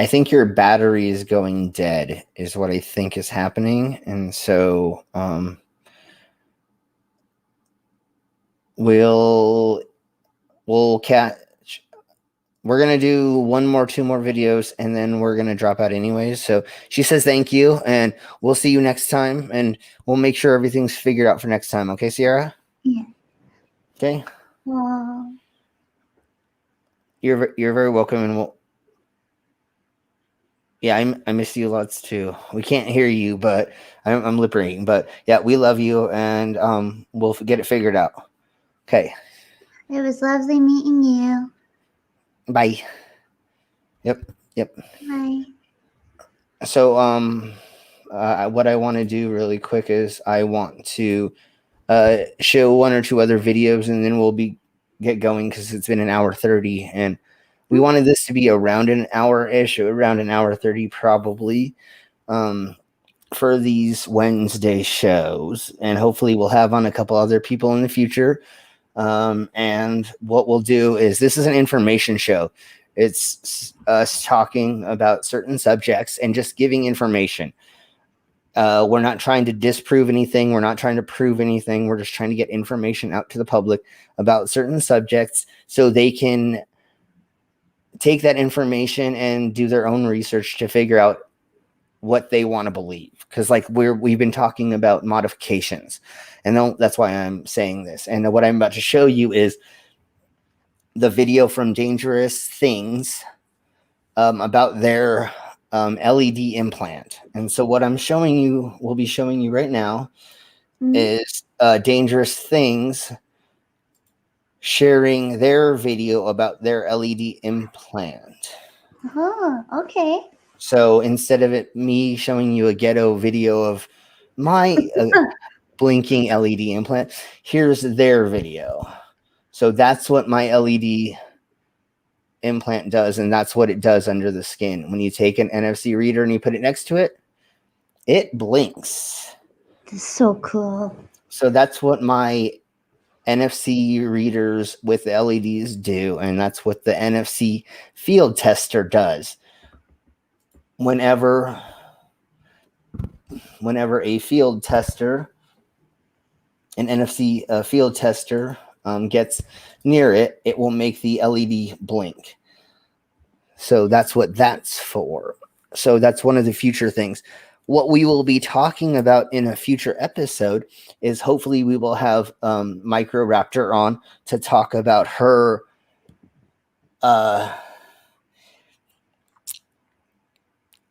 I think your battery is going dead is what I think is happening. And so we'll catch. We're going to do two more videos, and then we're going to drop out anyways. So she says thank you, and we'll see you next time, and we'll make sure everything's figured out for next time. Okay, Siara? Yeah. Okay. Well, You're very welcome, and I miss you lots too. We can't hear you, but I'm lip reading. But yeah, we love you, and we'll get it figured out. Okay. it was lovely meeting you. Bye. Yep. Bye. So what I want to do really quick is I want to show one or two other videos, and then we'll get going because it's been an hour 30, and we wanted this to be around an hour-ish, around an hour 30 probably, for these Wednesday shows, and hopefully we'll have on a couple other people in the future. And what we'll do is, this is an information show. It's us talking about certain subjects and just giving information. We're not trying to disprove anything. We're not trying to prove anything. We're just trying to get information out to the public about certain subjects so they can take that information and do their own research to figure out what they want to believe. Because like we've been talking about modifications, and that's why I'm saying this. And what I'm about to show you is the video from Dangerous Things about their LED implant. And so what we'll be showing you right now is Dangerous Things sharing their video about their LED implant. Oh, okay. So instead of me showing you a ghetto video of my blinking LED implant, here's their video. So that's what my LED implant does, and that's what it does under the skin. When you take an NFC reader and you put it next to it, it blinks. That's so cool. So that's what my NFC readers with the LEDs do, and that's what the NFC field tester does. Whenever a field tester, an NFC field tester gets near it, it will make the LED blink. So that's what that's for. So that's one of the future things. What we will be talking about in a future episode is, hopefully we will have Micro Raptor on to talk about her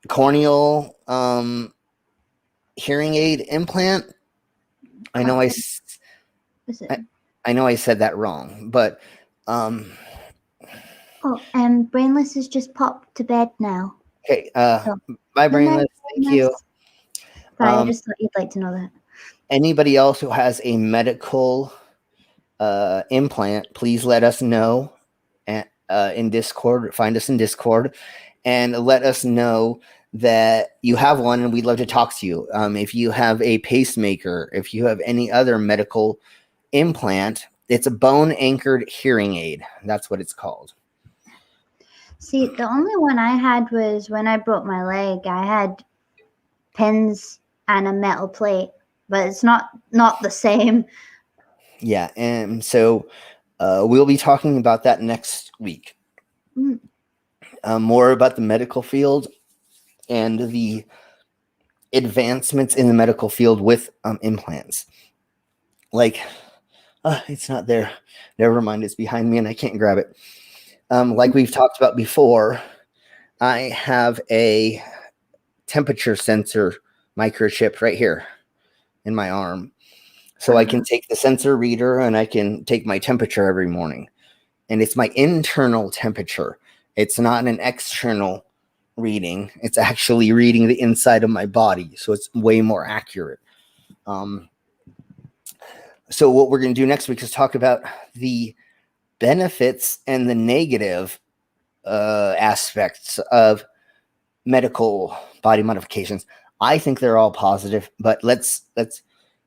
corneal hearing aid implant. I know I said that wrong, but and Brainless has just popped to bed now. okay. Bye, Brainless. Thank you. Sorry, I just thought you'd like to know that. Anybody else who has a medical implant, please let us know in Discord. Find us in Discord and let us know that you have one, and we'd love to talk to you. If you have a pacemaker, if you have any other medical implant, it's a bone-anchored hearing aid. That's what it's called. See, the only one I had was when I broke my leg. I had pins and a metal plate, but it's not the same. Yeah, and so we'll be talking about that next week. More about the medical field and the advancements in the medical field with implants. Like, it's not there. Never mind, it's behind me and I can't grab it. Like we've talked about before, I have a temperature sensor microchip right here in my arm. So I can take the sensor reader and I can take my temperature every morning. And it's my internal temperature. It's not an external reading. It's actually reading the inside of my body. So it's way more accurate. So what we're going to do next week is talk about the benefits and the negative aspects of medical body modifications. I think they're all positive, but let's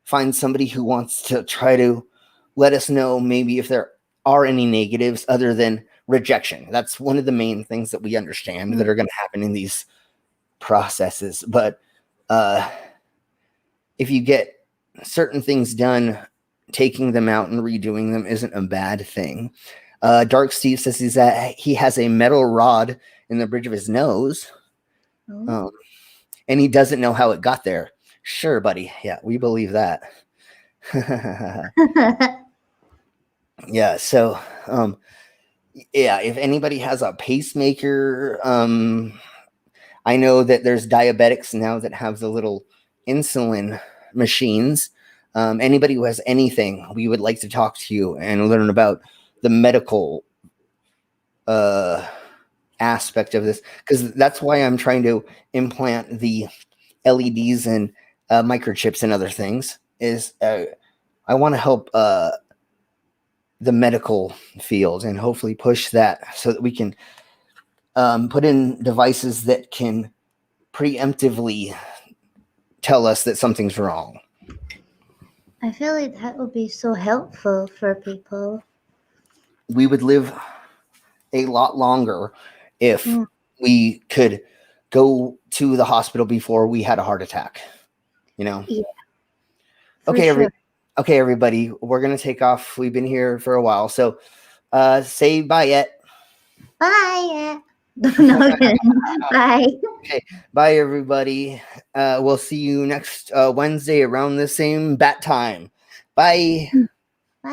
find somebody who wants to try to let us know maybe if there are any negatives other than rejection. That's one of the main things that we understand that are going to happen in these processes. But if you get certain things done, taking them out and redoing them isn't a bad thing. Dark Steve says he has a metal rod in the bridge of his nose, and he doesn't know how it got there. Sure, buddy. Yeah, we believe that. Yeah. So, yeah, if anybody has a pacemaker, I know that there's diabetics now that have the little insulin machines. Anybody who has anything, we would like to talk to you and learn about the medical aspect of this, because that's why I'm trying to implant the LEDs and microchips and other things. Is I want to help the medical field and hopefully push that so that we can put in devices that can preemptively tell us that something's wrong. I feel like that would be so helpful for people. We would live a lot longer if we could go to the hospital before we had a heart attack. You know? Yeah. Okay, okay, everybody. We're gonna take off. We've been here for a while, so say bye yet. Bye. No, bye. Okay, bye, everybody. We'll see you next Wednesday around the same bat time. Bye.